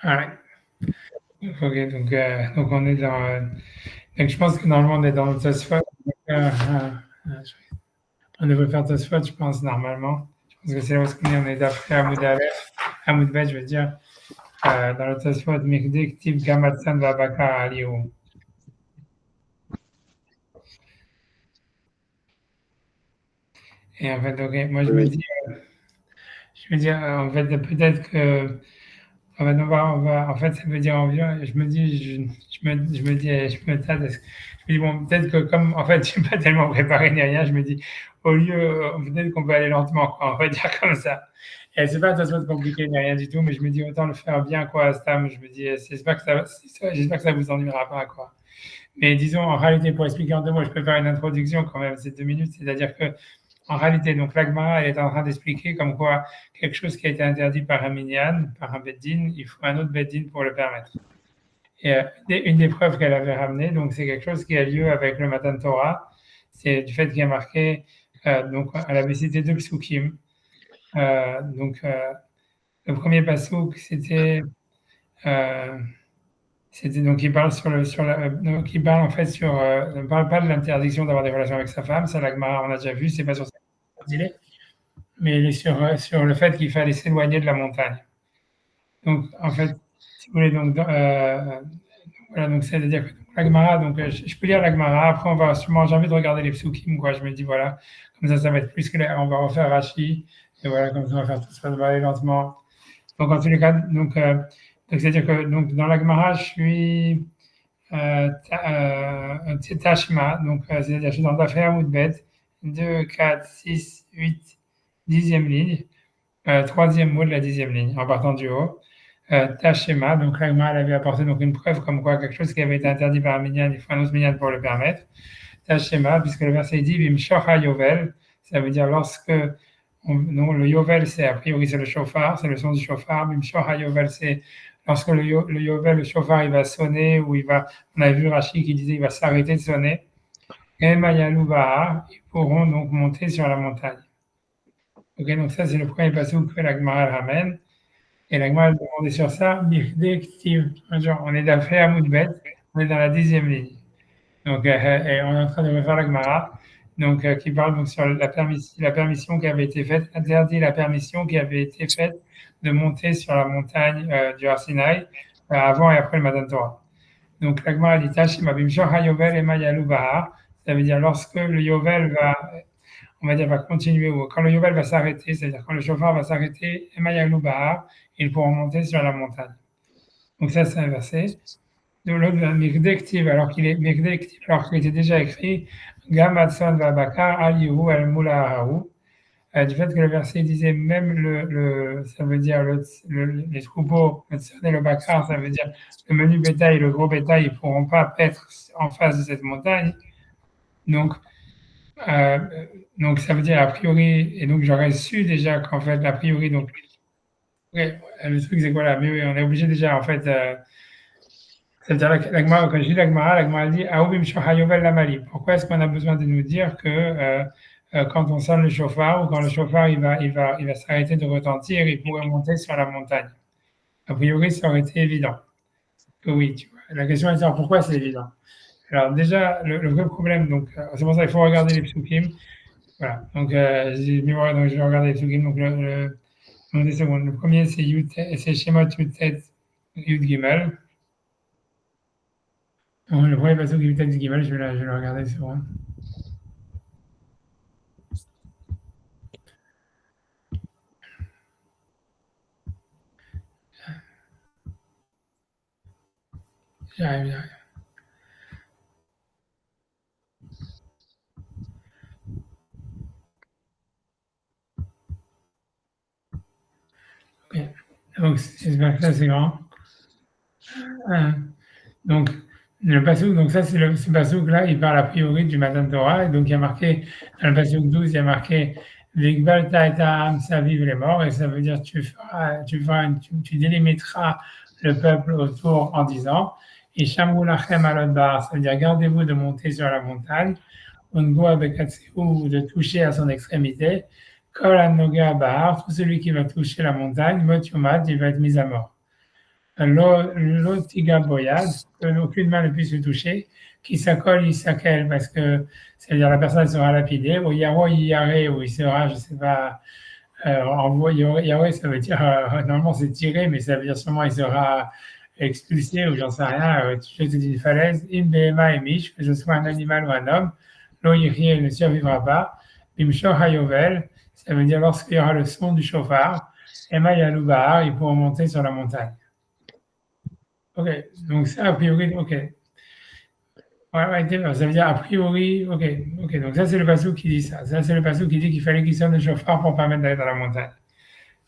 Ouais. Ok, donc on est dans. Donc je pense que normalement on est dans le Tosfot. On devrait faire Tosfot, je pense, normalement. Je pense que c'est là où on est d'après Hamoud Aleph, Hamoud Bet, je veux dire, dans le Tosfot, Mikdik, Tib, Gamatsan, Babakar, Aliou. Et en fait, ok, moi je me dis, en fait, peut-être que en fait, ça veut dire environ, je me dis, je me dis, je me tâte, je me dis, bon, peut-être que comme, en fait, je suis pas tellement préparé ni rien, je me dis, au lieu, peut-être qu'on peut aller lentement, quoi, on va dire comme ça. Et c'est pas attention de compliqué ni rien du tout, mais je me dis, autant le faire bien, quoi, à Stam, je me dis, j'espère que ça vous ennuiera pas, quoi. Mais disons, en réalité, pour expliquer en deux mots, je peux faire une introduction quand même, c'est 2 minutes, c'est-à-dire que en réalité, donc l'Agmara, elle est en train d'expliquer comme quoi quelque chose qui a été interdit par un minyan, par un beddin, il faut un autre beddin pour le permettre. Et une des preuves qu'elle avait ramenées, donc c'est quelque chose qui a lieu avec le Matan Torah, c'est du fait qu'il y a marqué, donc elle avait cité deux psukim. Le premier pasouk, euh, c'était donc il parle donc il parle en fait ne parle pas de l'interdiction d'avoir des relations avec sa femme, ça l'Agmara on a déjà vu, c'est pas sur ça qu'il est, mais il est sur le fait qu'il fallait s'éloigner de la montagne. Donc, en fait, si vous voulez, voilà, donc c'est-à-dire que l'Agmara, donc je peux lire l'Agmara, après on va sûrement, j'ai envie de regarder les psukim, quoi, je me dis, voilà, comme ça va être plus clair, on va refaire Rashi, et voilà, comme ça on va faire tout ça, va aller lentement. Donc, en tous les cas, c'est-à-dire que donc, dans l'Agmara, je suis Tashma, donc c'est-à-dire je suis dans l'affaire Moudbet, 2, 4, 6, 8, 10e ligne. Troisième mot de la 10e ligne, en partant du haut. Tachema, donc l'Agma, elle avait apporté donc une preuve comme quoi quelque chose qui avait été interdit par un minyan, il faut un autre minyan pour le permettre. Tachema, puisque le verset dit Vim shocha yovel, ça veut dire lorsque non, le yovel, c'est a priori c'est le chauffard, c'est le son du chauffard. Vim shocha yovel, c'est lorsque le yovel, le chauffard, il va sonner, ou il va, on a vu Rashi qui disait il va s'arrêter de sonner. Et Mayalou Bahar, ils pourront donc monter sur la montagne. Ok, donc ça c'est le premier passage que la Gemara ramène. Et la Gemara demandait sur ça, genre, on est d'après à Moudbet, on est dans la 10e ligne. Donc, et on est en train de refaire la Gemara, donc, qui parle donc sur la permission qui avait été faite, interdit la permission qui avait été faite de monter sur la montagne du Arsinaï avant et après le Matan Torah. Donc, la Gemara dit Tashima bimshor hayovel et mayalou bahar, ça veut dire lorsque le yovel va, on va dire, va continuer, ou quand le yovel va s'arrêter, c'est-à-dire quand le chauffard va s'arrêter, et mayalou bahar, ils pourront monter sur la montagne. Donc ça, c'est un verset. De l'autre, Mikdektiv, alors qu'il était déjà écrit, Gamatson Vabakar, Alihu, Al Mulahahu, du fait que le verset disait même ça veut dire les troupeaux, le tson et le bakar, ça veut dire le menu bétail et le gros bétail, ils ne pourront pas être en face de cette montagne. Donc, euh, donc ça veut dire a priori, et donc j'aurais su déjà qu'en fait, a priori, donc, ouais, le truc c'est quoi là? Mais oui, on est obligé déjà, en fait, c'est-à-dire quand je dis l'Agmara dit Aoubim Shohayovel Lamali. Pourquoi est-ce qu'on a besoin de nous dire que quand on sonne le chauffard ou quand le chauffard il va s'arrêter de retentir, il pourrait monter sur la montagne? A priori, ça aurait été évident. Que oui, tu vois. La question est de savoir pourquoi c'est évident. Alors déjà, le vrai problème, donc c'est pour ça qu'il faut regarder les psukim. Voilà. Donc, donc je vais regarder les psukim. Donc, des secondes. Le premier, c'est Shemot Yutet Yud Gimel. Le premier bateau qui Yutet Yud Gimel, je vais le regarder sur. J'arrive, j'arrive. Ok. Donc, j'espère que ça, c'est grand. Euh, donc, le pasouk, donc ça, ce pasouk-là, il parle a priori du Matan Torah. Et donc, il y a marqué, dans le pasouk 12, il y a marqué Vigbalta et Ta'am, ça vive les morts. Et ça veut dire tu délimiteras le peuple autour en disant et Shamulachem alodbar, ça veut dire gardez-vous de monter sur la montagne, Ungo ou de toucher à son extrémité. Kol Anoga Bahar, tout celui qui va toucher la montagne, Motiumad, il va être mis à mort. l'autre tiga boyade, qu'aucune main ne puisse le toucher, qui s'accole, il s'accelle parce que c'est-à-dire la personne sera lapidée, ou yaro yare, où il sera, je sais pas, yaro, ça veut dire, normalement c'est tiré, mais ça veut dire sûrement il sera expulsé ou j'en sais rien, jeté d'une falaise, in behema et miche, que ce soit un animal ou un homme, l'eau il ne survivra pas, bimshor hayovel, ça veut dire lorsqu'il y aura le son du chauffard, Emma Yaloubar, ils pourront monter sur la montagne. Ok, donc ça, a priori, ok. Ouais, ouais, ça veut dire a priori, ok, ok. Donc ça, c'est le passage qui dit ça. Ça, c'est le passage qui dit qu'il fallait qu'il sonne le chauffard pour permettre d'aller dans la montagne.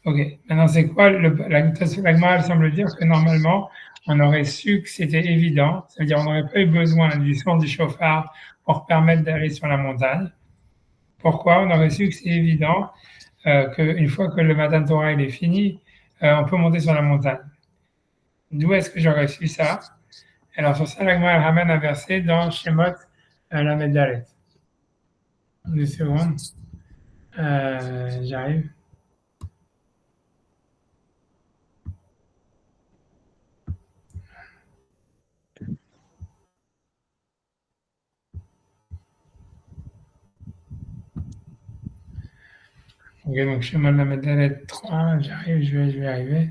Ok, maintenant, c'est quoi la Gemara semble dire que normalement, on aurait su que c'était évident. Ça veut dire on n'aurait pas eu besoin du son du chauffard pour permettre d'aller sur la montagne. Pourquoi? On aurait su que c'est évident qu'une fois que le Matan Torah il est fini, on peut monter sur la montagne. D'où est-ce que j'aurais su ça? Alors, sur ça, l'Agma elle ramène un verset dans Shemot, la Medalet. Une seconde. J'arrive. Ok, donc Shemot la Medalet 3, j'arrive, je vais arriver.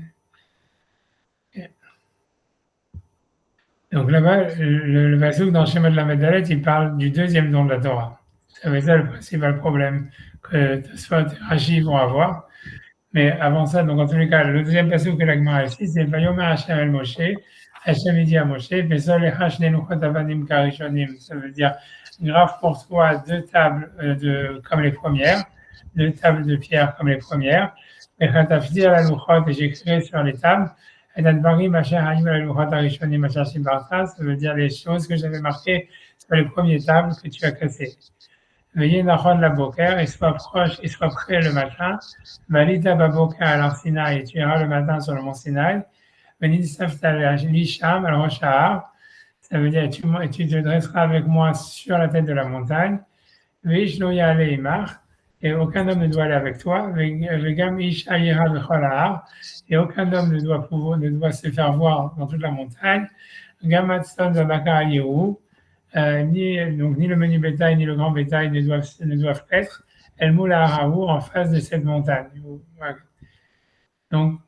Ok. Donc là-bas, le verset dans Shemot la Medalet, il parle du deuxième don de la Torah. Ça va être ça le principal problème que soit Rashi vont avoir. Mais avant ça, donc en tous les cas, le deuxième passage que l'Agma a ici, c'est Vayomer Hashem el Moshe. Hashem il dit à Moshe, Besol echach nenuchot avanim karishonim. Ça veut dire, grave pour toi deux tables comme les premières, deux tables de pierre comme les premières. Et chatafdir la luchot, et j'écrirai sur les tables. Et advarim asher hayim la luchot arishonim asher shibarta. Ça veut dire les choses que j'avais marquées sur les premières tables que tu as cassées. Veuillez Nahon la Boker, et soit proche, et soit prêt le matin. Valita Baboka à l'Arsinaï, et tu iras le matin sur le mont Sinaï. Venid Safta Lisham, al Roshahar, ça veut dire, et tu te dresseras avec moi sur la tête de la montagne. Vish lo yale imach, et aucun homme ne doit aller avec toi. Vegam ish ayira bechol et aucun homme ne doit se faire voir dans toute la montagne. Gamatson zabaka aliru, ni le menu bétail ni le grand bétail ne doivent être El Moula Araou en face de cette montagne. Voilà. Donc,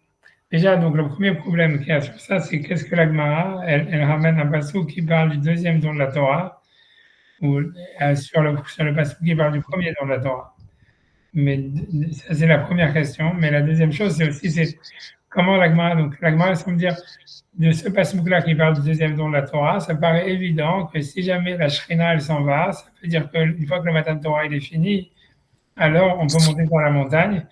déjà, donc, le premier problème qu'il y a sur ça, c'est qu'est-ce que la Gemara, elle ramène un passage qui parle du deuxième don de la Torah, ou sur le passage qui parle du premier don de la Torah. Mais ça, c'est la première question. Mais la deuxième chose, c'est aussi comment la Gemara semble dire de ce passage-là qui parle du deuxième don de la Torah, ça paraît évident que si jamais la Shrina, elle s'en va, ça veut dire qu'une fois que le matin de Torah, il est fini, alors on peut monter dans la montagne.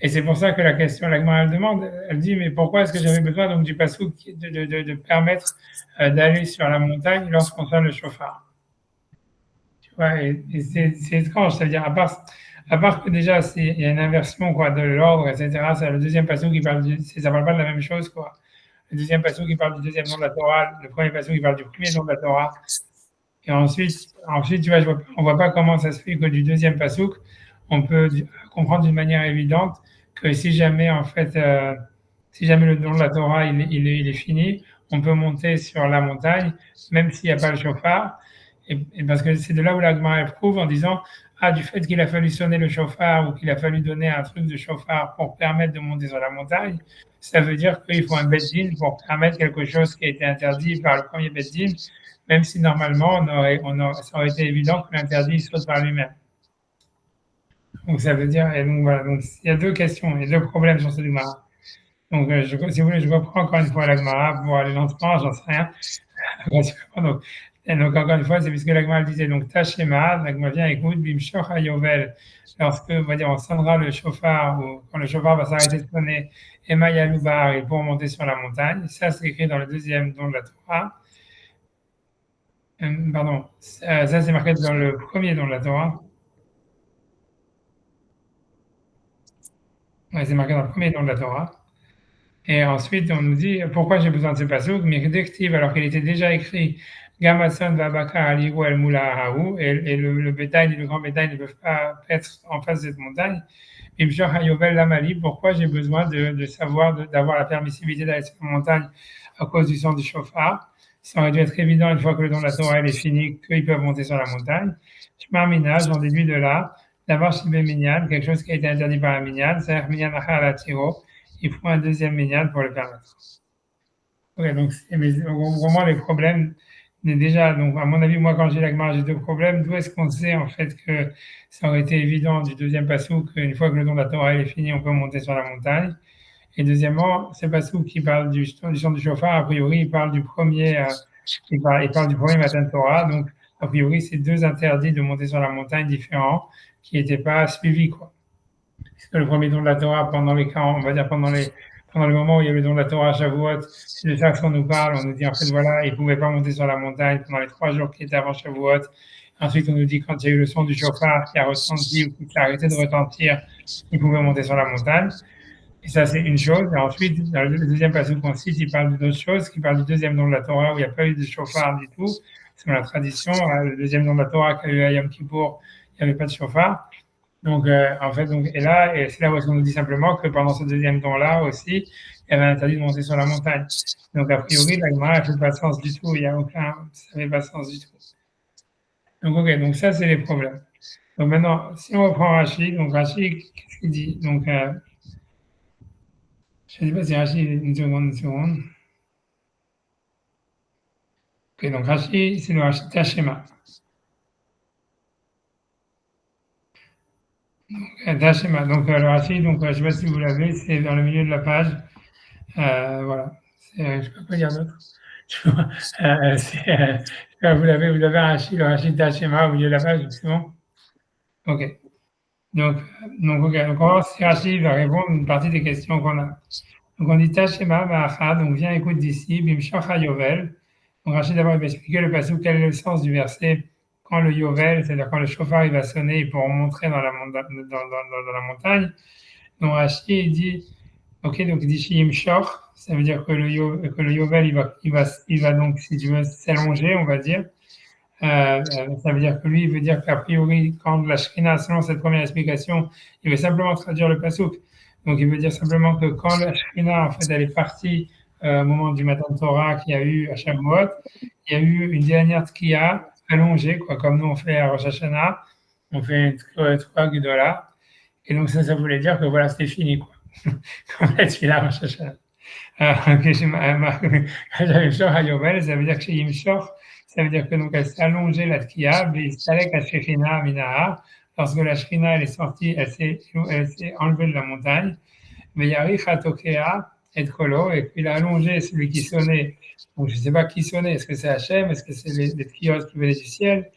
Et c'est pour ça que la question, la Gemara, elle demande, elle dit, mais pourquoi est-ce que j'avais besoin donc du passage de permettre d'aller sur la montagne lorsqu'on sonne le chauffard? Tu vois, et c'est étrange, c'est-à-dire, à part que déjà, il y a une inversion quoi, de l'ordre, etc., c'est le deuxième passage qui parle, ça parle pas de la même chose, quoi. Le deuxième passage qui parle du deuxième nom de la Torah, le premier passage qui parle du premier nom de la Torah. Et ensuite tu vois, on voit pas comment ça se fait que du deuxième passage, on peut comprendre d'une manière évidente que si jamais, en fait, si jamais le don de la Torah, il est fini, on peut monter sur la montagne, même s'il n'y a pas le chauffard. Et parce que c'est de là où la Gemara prouve en disant, ah, du fait qu'il a fallu sonner le chauffard ou qu'il a fallu donner un truc de chauffard pour permettre de monter sur la montagne, ça veut dire qu'il faut un beddin pour permettre quelque chose qui a été interdit par le premier beddin, même si normalement ça aurait été évident que l'interdit saute par lui-même. Donc ça veut dire, et donc voilà, donc il y a deux questions, il y a deux problèmes sur cette Gemara. Donc si vous voulez, je reprends encore une fois la Gemara pour aller lentement, j'en sais rien. Donc, et donc, encore une fois, c'est puisque l'Agma disait, donc, Tachema, l'Agma vient, écoute, Bimshoch Ayovel, lorsque, on va dire, on sonnera le chauffard, ou quand le chauffard va s'arrêter de sonner, Emma Yaloubar, ils pourront monter sur la montagne. Ça, c'est écrit dans le deuxième don de la Torah. Pardon, ça, c'est marqué dans le premier don de la Torah. Ouais, c'est marqué dans le premier don de la Torah. Et ensuite, on nous dit pourquoi j'ai besoin de ce pasouk, Mirdektib, alors qu'il était déjà écrit Gamatson Vabaka Aliru El Mula Ahaou, et le bétail et le grand bétail ne peuvent pas être en face de cette montagne. Imshor Hayovel Lamali, pourquoi j'ai besoin de savoir, d'avoir la permissibilité d'aller sur la montagne à cause du son du chauffard. Ça aurait dû être évident une fois que le don de la Torah est fini, qu'ils peuvent monter sur la montagne. Shmar Minaj, j'en déduis de là, d'avoir Shibé Minyan, quelque chose qui a été interdit par la Minyan, c'est-à-dire Minyan Achar la Tiro, il faut un deuxième minyan pour le permettre. Okay, donc, mais vraiment, les problèmes, déjà, donc, à mon avis, moi, quand j'ai la Gemara, j'ai deux problèmes. D'où est-ce qu'on sait, en fait, que ça aurait été évident du deuxième passou qu'une fois que le don de la Torah est fini, on peut monter sur la montagne. Et deuxièmement, ce passou qui parle du chant du chauffard, a priori, il parle du premier, il parle du premier matin de Torah. Donc, a priori, c'est deux interdits de monter sur la montagne différents qui n'étaient pas suivis, quoi. Puisque le premier don de la Torah, pendant les 40, on va dire pendant le moment où il y a eu le don de la Torah à Shavuot, c'est de ça qu'on nous parle. On nous dit en fait, voilà, ils ne pouvaient pas monter sur la montagne pendant les 3 jours qui étaient avant Shavuot. Ensuite, on nous dit quand il y a eu le son du chauffard qui a retenti ou qui a arrêté de retentir, ils pouvaient monter sur la montagne. Et ça, c'est une chose. Et ensuite, dans le deuxième passage qu'on cite, il parle d'autres choses, qui parle du deuxième don de la Torah où il n'y a pas eu de chauffard du tout. C'est la tradition. Le deuxième don de la Torah qu'il y a eu à Yom Kippour, il n'y avait pas de chauffard. Donc, en fait, donc, et c'est là où on nous dit simplement que pendant ce deuxième don-là aussi, il y avait interdit de monter sur la montagne. Donc, a priori, la Gemara n'a fait pas de sens du tout. Ça n'avait pas de sens du tout. Donc, ok, donc ça, c'est les problèmes. Donc, maintenant, si on reprend Rachid, donc Rachid, qu'est-ce qu'il dit? Donc, je ne sais pas si Rachid, une seconde. Ok, donc Rachid, c'est le Rachid Tashema. Donc, Tashema, donc le Rachid, donc je ne sais pas si vous l'avez, c'est dans le milieu de la page. Voilà. Je ne sais pas quoi dire d'autre. Vous avez un Rachid, le Rachid Tashema au milieu de la page, c'est bon? Ok. Donc, on va voir si Rachid va répondre à une partie des questions qu'on a. Donc, on dit Tashema Ma'acha, donc viens, écoute d'ici, Bimshacha Yovel. Donc, Rachid d'abord va expliquer le passage, quel est le sens du verset. Quand le Yovel, c'est-à-dire quand le chauffard il va sonner, ils pourront montrer dans la montagne. Donc, Rachid dit, ok, donc il dit Shim Shor, ça veut dire que le Yovel, il va donc, si tu veux, s'allonger, on va dire. Ça veut dire que lui, il veut dire qu'a priori, quand la Shrina, selon cette première explication, il veut simplement traduire le pasouk. Donc, il veut dire simplement que quand la Shrina, en fait, elle est partie au moment du matin de Torah qu'il y a eu à Shavuot, il y a eu une dernière tkiya allongée, quoi, comme nous on fait à Rosh Hashanah, on fait une trois Gudola. Et donc, ça voulait dire que voilà, c'était fini, quoi. Comme la tefila Rosh Hashanah. Ça veut dire que chez Yimshor, ça veut dire que donc elle s'est allongée la tkiya, lorsque la shrina elle est sortie, elle s'est enlevée de la montagne, mais Yarich Tokea et Kolo, et puis il a allongé celui qui sonnait. Donc je ne sais pas qui sonnait, est-ce que c'est Hachem, est-ce que c'est les tkiyot qui venaient du ciel,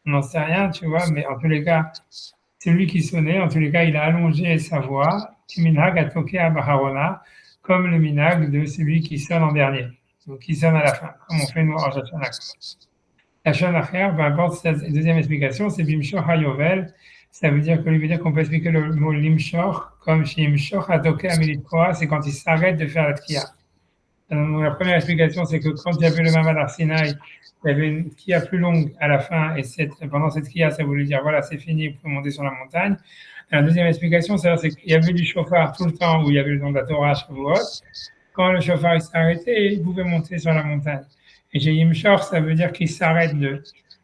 on n'en sait rien, tu vois, mais en tous les cas, celui qui sonnait, en tous les cas, il a allongé sa voix, Minhag Atokea Baharona, comme le minag de celui qui sonne en dernier, donc qui sonne à la fin, comme on fait nous en Shana. La Shana, peu importe, cette deuxième explication, c'est Bimshor Hayovel, ça veut dire qu'on peut expliquer le mot Limshor comme chez Imshor Atokea Militkoa, c'est quand il s'arrête de faire la tkiya. Donc, la première explication, c'est que quand il y avait le Mamad Arsinaï, il y avait une tkiya plus longue à la fin, et pendant cette tkiya, ça voulait dire voilà, c'est fini, vous pouvez monter sur la montagne. La deuxième explication, c'est qu'il y avait du chauffard tout le temps où il y avait le don de la Torah à Shavuot. Quand le chauffard s'est arrêté, il pouvait monter sur la montagne. Et chez Yimshor, ça veut dire qu'il s'arrête de.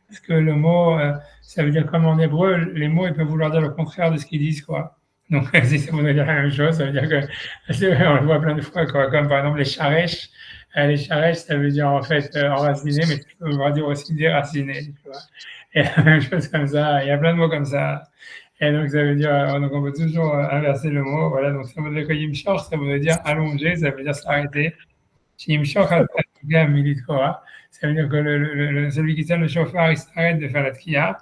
Parce que le mot, ça veut dire comme en hébreu, les mots, ils peuvent vouloir dire le contraire de ce qu'ils disent, quoi. Donc, si ça voudrait dire la même chose, ça veut dire que, on le voit plein de fois, quoi, comme par exemple les charèches. Les charèches, ça veut dire en fait enraciné, mais ça veut dire aussi déraciné, tu vois. Et la même chose comme ça, il y a plein de mots comme ça. Et donc, ça veut dire, donc on peut toujours inverser le mot. Voilà, donc ça veut dire que Yimshor, ça veut dire allonger, ça veut dire s'arrêter. Yimshor, ça veut dire que celui qui tient le chauffard, il s'arrête de faire la tkiya.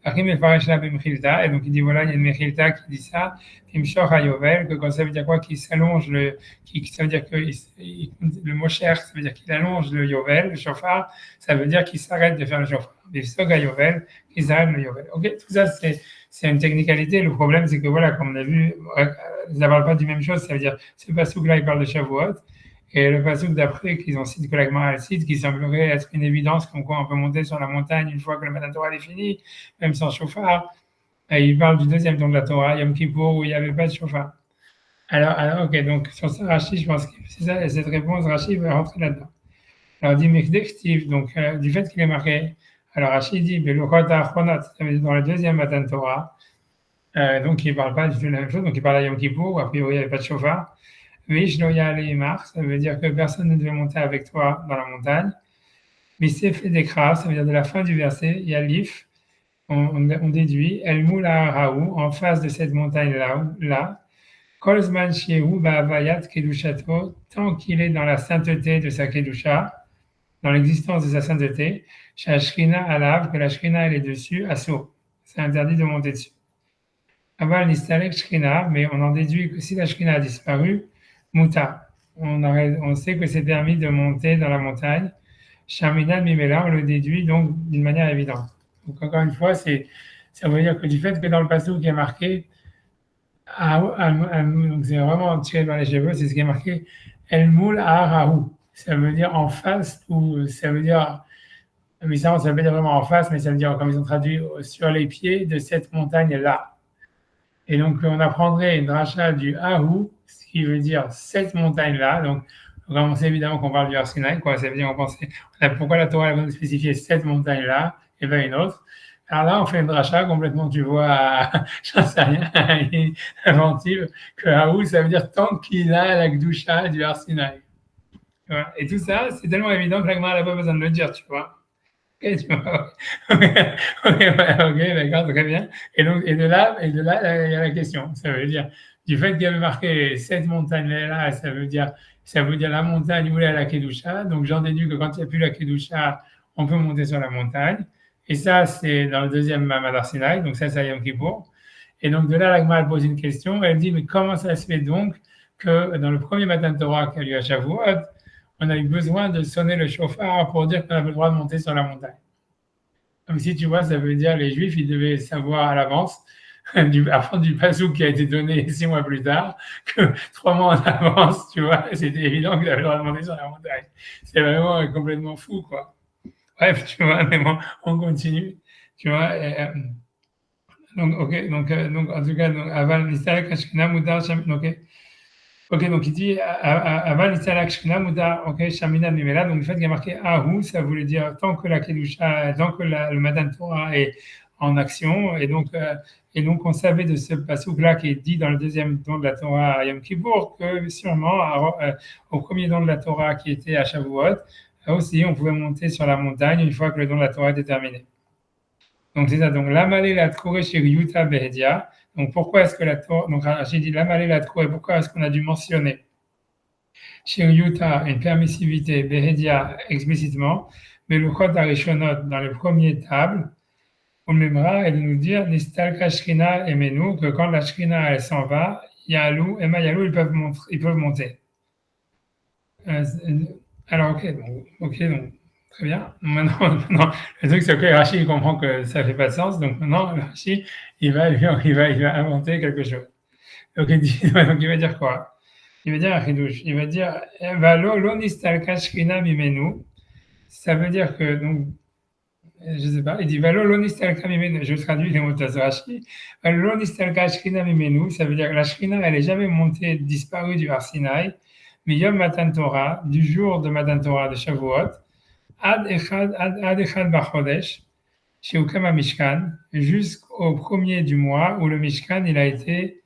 Achim Mefaresh la b'mechilta, et donc il dit voilà, il y a une mechilta qui dit ça, Imshor hayovel, que quand ça veut dire quoi, qu'il s'allonge ça veut dire que le mot cher, ça veut dire qu'il allonge le yovel, le shofar, ça veut dire qu'il s'arrête de faire le shofar. B'sog hayovel, qu'il s'arrête le yovel. Ok, tout ça c'est une technicalité. Le problème c'est que voilà, comme on a vu, ça ne parle pas du même chose, ça veut dire ce passouk là il parle de Shavuot. Et le passouk d'après, qu'ils ont cité, que la Gemara cite, qui semblerait être une évidence, comme quoi on peut monter sur la montagne une fois que le Matan Torah est fini, même sans chauffard. Et il parle du deuxième don de la Torah, Yom Kippour, où il n'y avait pas de chauffard. Alors, ok, donc sur ça, Rashi, je pense que c'est ça, et cette réponse, Rashi va rentrer là-dedans. Alors, dit Mekdektiv, donc du fait qu'il est marqué, alors Rashi dit, Beluchot Achronot, ça veut dire dans le deuxième Matan Torah, donc il ne parle pas du tout de la même chose, donc il parle à Yom Kippour, où a priori il n'y avait pas de chauffard. Ça veut dire que personne ne devait monter avec toi dans la montagne. Mais c'est fait d'écras, ça veut dire de la fin du verset, il y a l'if, on déduit, El Moula Raou, en face de cette montagne-là, Kolzman Shehu Ba'avayat Kedushato, tant qu'il est dans la sainteté de sa Kedusha, dans l'existence de sa sainteté, Shashrina Alav, que la Shrina elle est dessus, Assour. C'est interdit de monter dessus. Aval Nistalek Shrina, mais on en déduit que si la Shrina a disparu, Mouta. On sait que c'est permis de monter dans la montagne. Shamina Mimela, on le déduit donc d'une manière évidente. Donc encore une fois, ça veut dire que du fait que dans le passage qui est marqué, donc c'est vraiment tiré dans les cheveux, c'est ce qui est marqué El Moul Arahu. Ça veut dire en face, ou ça veut dire, mais ça veut dire vraiment en face, mais ça veut dire, comme ils ont traduit, sur les pieds de cette montagne-là. Et donc on apprendrait une dracha du Ahu, ce qui veut dire cette montagne-là. Donc, on sait évidemment qu'on parle du Har Sinaï, quoi. Ça veut dire, pourquoi la Torah va spécifier cette montagne-là et pas une autre. Alors là, on fait une dracha complètement, tu vois, j'en sais rien, inventive, que Ahu, ça veut dire tant qu'il a la Gdusha du Har Sinaï. Voilà. Et tout ça, c'est tellement évident que la Gemara n'a pas besoin de le dire, tu vois. Ok, tu vois. Ok, d'accord, très bien. Et de là, il y a la question. Ça veut dire, du fait qu'il y avait marqué cette montagne-là, ça veut dire la montagne où il y a la Kedusha. Donc, j'en déduis que quand il n'y a plus la Kedusha, on peut monter sur la montagne. Et ça, c'est dans le deuxième Madar Sinaï. Donc, ça, c'est Yom Kippour. Et donc, de là, la Gemara pose une question. Elle dit, mais comment ça se fait donc que dans le premier Matan Torah qui a lieu à Shavuot, on a eu besoin de sonner le chauffard pour dire qu'on avait le droit de monter sur la montagne. Comme si, tu vois, ça veut dire les Juifs, ils devaient savoir à l'avance, avant du passouk qui a été donné 6 mois plus tard, que 3 mois en avance, tu vois, c'était évident qu'ils avaient le droit de monter sur la montagne. C'est vraiment complètement fou, quoi. Bref, tu vois, mais bon, on continue, tu vois. Donc, ok, donc en tout cas, Aval Nistalek Ashkina Mudar, ok. Ok, donc il dit Aval Nistalek Ashkina Mudar, ok, Shamina Mimela. Donc le fait qu'il y a marqué Ahu, ça voulait dire tant que la Kedusha, tant que le Matan Torah est en action, et donc on savait de ce passouk-là qui est dit dans le deuxième don de la Torah à Yom Kippour que sûrement au premier don de la Torah qui était à Shavuot, aussi on pouvait monter sur la montagne une fois que le don de la Torah était terminé. Donc c'est ça. Donc l'amalé la trouvée chez Yuta Behedia. Donc pourquoi est-ce que la Torah, donc j'ai dit l'amalé la trouvée, pourquoi est-ce qu'on a dû mentionner chez Yuta une permissivité Behedia explicitement, mais le Chod Arishonot dans les premiers tables, on m'aimera et de nous dire Nistalka Shrina et Menou, que quand la Shrina elle s'en va, Yalou et Mayalou ils peuvent monter. Alors ok, donc très bien. Maintenant, le truc c'est que Rashi il comprend que ça fait pas de sens, donc maintenant Rashi il va inventer quelque chose. Donc il va dire quoi? Il va dire un chidouche. Il va dire Valo lo nistalka Shrina mimenu. Ça veut dire que donc je sais pas, il dit Valo lo nistalka mimenu. Je traduis les mots de Rashi. Valo lo nistalka Shrina mimenu. Ça veut dire que la Shrina elle est jamais montée, disparue du Har Sinaï. Mais Yom Matan Torah, du jour de Matan Torah de Shavuot, Ad Echad Bachodesh, chez Ukama Mishkan, jusqu'au premier du mois où le Mishkan il a été,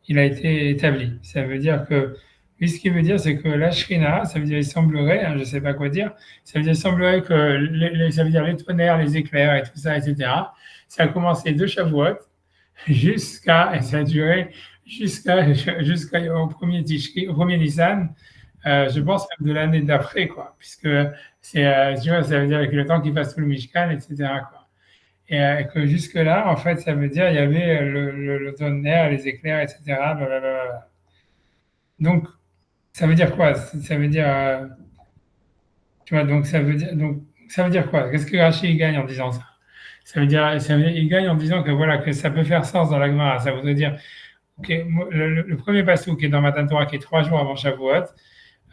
il a été établi. Ça veut dire que, lui, ce qu'il veut dire, c'est que la Shrina, ça veut dire, il semblerait, je ne sais pas quoi dire, ça veut dire, il semblerait que, ça veut dire les tonnerres, les éclairs et tout ça, etc., ça a commencé de Shavuot et ça a duré jusqu'au premier Nissan, je pense même de l'année d'après, quoi, puisque tu vois, ça veut dire avec le temps qu'il fasse tout le Mishkan, etc., quoi. Et que jusque-là, en fait, ça veut dire il y avait le tonnerre, les éclairs, etc. Blablabla. Donc, ça veut dire quoi? Ça veut dire, tu vois, donc, ça veut dire quoi? Qu'est-ce que Rachid gagne en disant ça? Il gagne en disant que voilà, que ça peut faire sens dans la Gemara. Ça voudrait dire, ok, le premier passage qui est dans Matan Torah, qui est 3 jours avant Shavuot,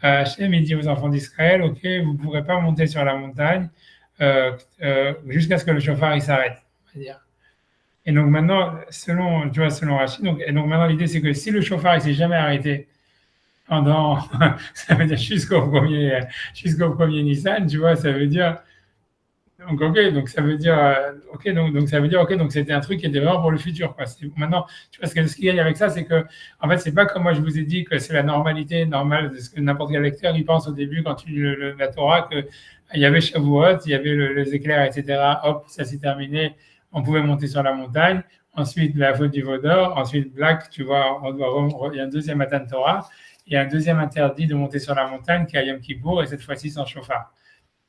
Hachem, il dit aux enfants d'Israël, ok, vous ne pourrez pas monter sur la montagne jusqu'à ce que le chauffard il s'arrête, on va dire. Et donc maintenant, tu vois, selon Rachid, et donc maintenant l'idée c'est que si le chauffard il s'est jamais arrêté pendant, ça veut dire jusqu'au premier Nissan, tu vois, ça veut dire donc, ok, donc ça veut dire, ok, donc ça veut dire, ok, donc c'était un truc qui était vraiment pour le futur, quoi. Maintenant, tu vois, ce qui gagne avec ça, c'est que, en fait, c'est pas comme moi je vous ai dit que c'est la normalité normale de ce que n'importe quel lecteur il pense au début quand tu lis la Torah que il y avait Shavuot, il y avait les éclairs, etc. Hop, ça s'est terminé, on pouvait monter sur la montagne. Ensuite, la faute du veau d'or. Ensuite, Black, tu vois, il y a un deuxième Matan Torah. Il y a un deuxième interdit de monter sur la montagne qui est à Yom Kippour et cette fois-ci sans chauffard.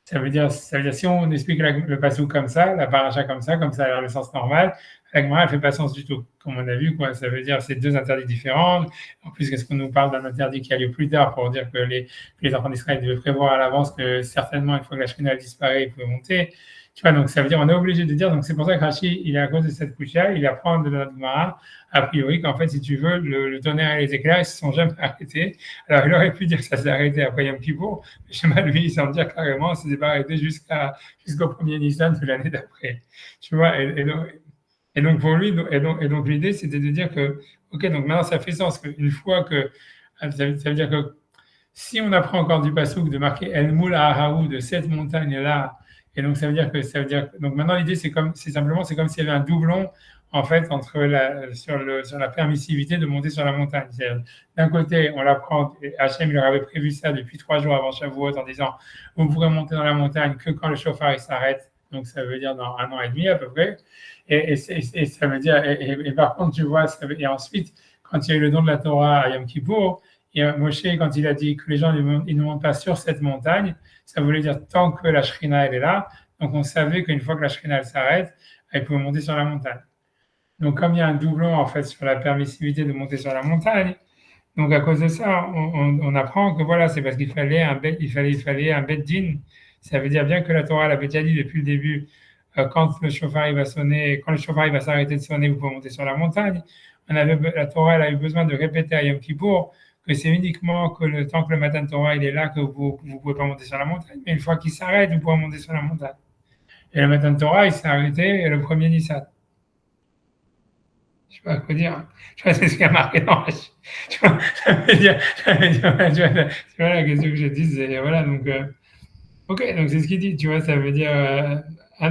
Ça veut dire, si on explique le passou comme ça, la paracha comme ça a l'air le sens normal, la Gemara, elle fait pas sens du tout. Comme on a vu, quoi, ça veut dire c'est deux interdits différents. En plus, qu'est-ce qu'on nous parle d'un interdit qui a lieu plus tard pour dire que les enfants d'Israël devaient prévoir à l'avance que certainement, une fois que la Shekhinah disparaît, ils pouvaient monter. Tu vois, donc ça veut dire on est obligé de dire, donc c'est pour ça que Rashi, il est à cause de cette couche-là, il apprend de notre Gemara, a priori, qu'en fait, si tu veux, le tonnerre et les éclairs, ils se sont jamais arrêtés. Alors, il aurait pu dire que ça s'est arrêté après Yom Kippour, mais chez lui, il semble dire carrément, ça s'est pas arrêté jusqu'au premier Nissan de l'année d'après. Tu vois, et donc pour lui, et donc l'idée, c'était de dire que, ok, donc maintenant ça fait sens qu'une fois que, ça veut dire que si on apprend encore du Passouk de marquer El Moul Aharaou de cette montagne-là, et donc donc maintenant l'idée c'est comme s'il y avait un doublon en fait sur la permissivité de monter sur la montagne. D'un côté, on l'apprend, et Hachem il leur avait prévu ça depuis 3 jours avant Shavuot en disant vous pourrez monter dans la montagne que quand le chauffard il s'arrête, donc ça veut dire dans 1 an et demi à peu près. Et ça veut dire, et par contre, tu vois, et ensuite, quand il y a eu le don de la Torah à Yom Kippour, et Moshe, quand il a dit que les gens ils ne montent pas sur cette montagne, ça voulait dire tant que la Shrina elle est là. Donc on savait qu'une fois que la Shrina elle s'arrête, elle pouvait monter sur la montagne. Donc comme il y a un doublon en fait sur la permissivité de monter sur la montagne, donc à cause de ça, on apprend que voilà, c'est parce qu'il fallait un bet din. Ça veut dire bien que la Torah l'avait déjà dit depuis le début, quand le chauffard il va sonner, quand le chauffard il va s'arrêter de sonner, vous pouvez monter sur la montagne. La Torah elle a eu besoin de répéter à Yom Kippour que c'est uniquement que le temps que le matin de Torah il est là que vous ne pouvez pas monter sur la montagne, mais une fois qu'il s'arrête, vous pouvez monter sur la montagne. Et le matin de Torah il s'est arrêté le premier Nissan. Je sais pas quoi dire. Tu vois, c'est ce qui a marqué dans la... Tu vois, tu vois, la question que je dis, c'est, voilà, donc, ok, donc c'est ce qu'il dit, tu vois, ça veut dire,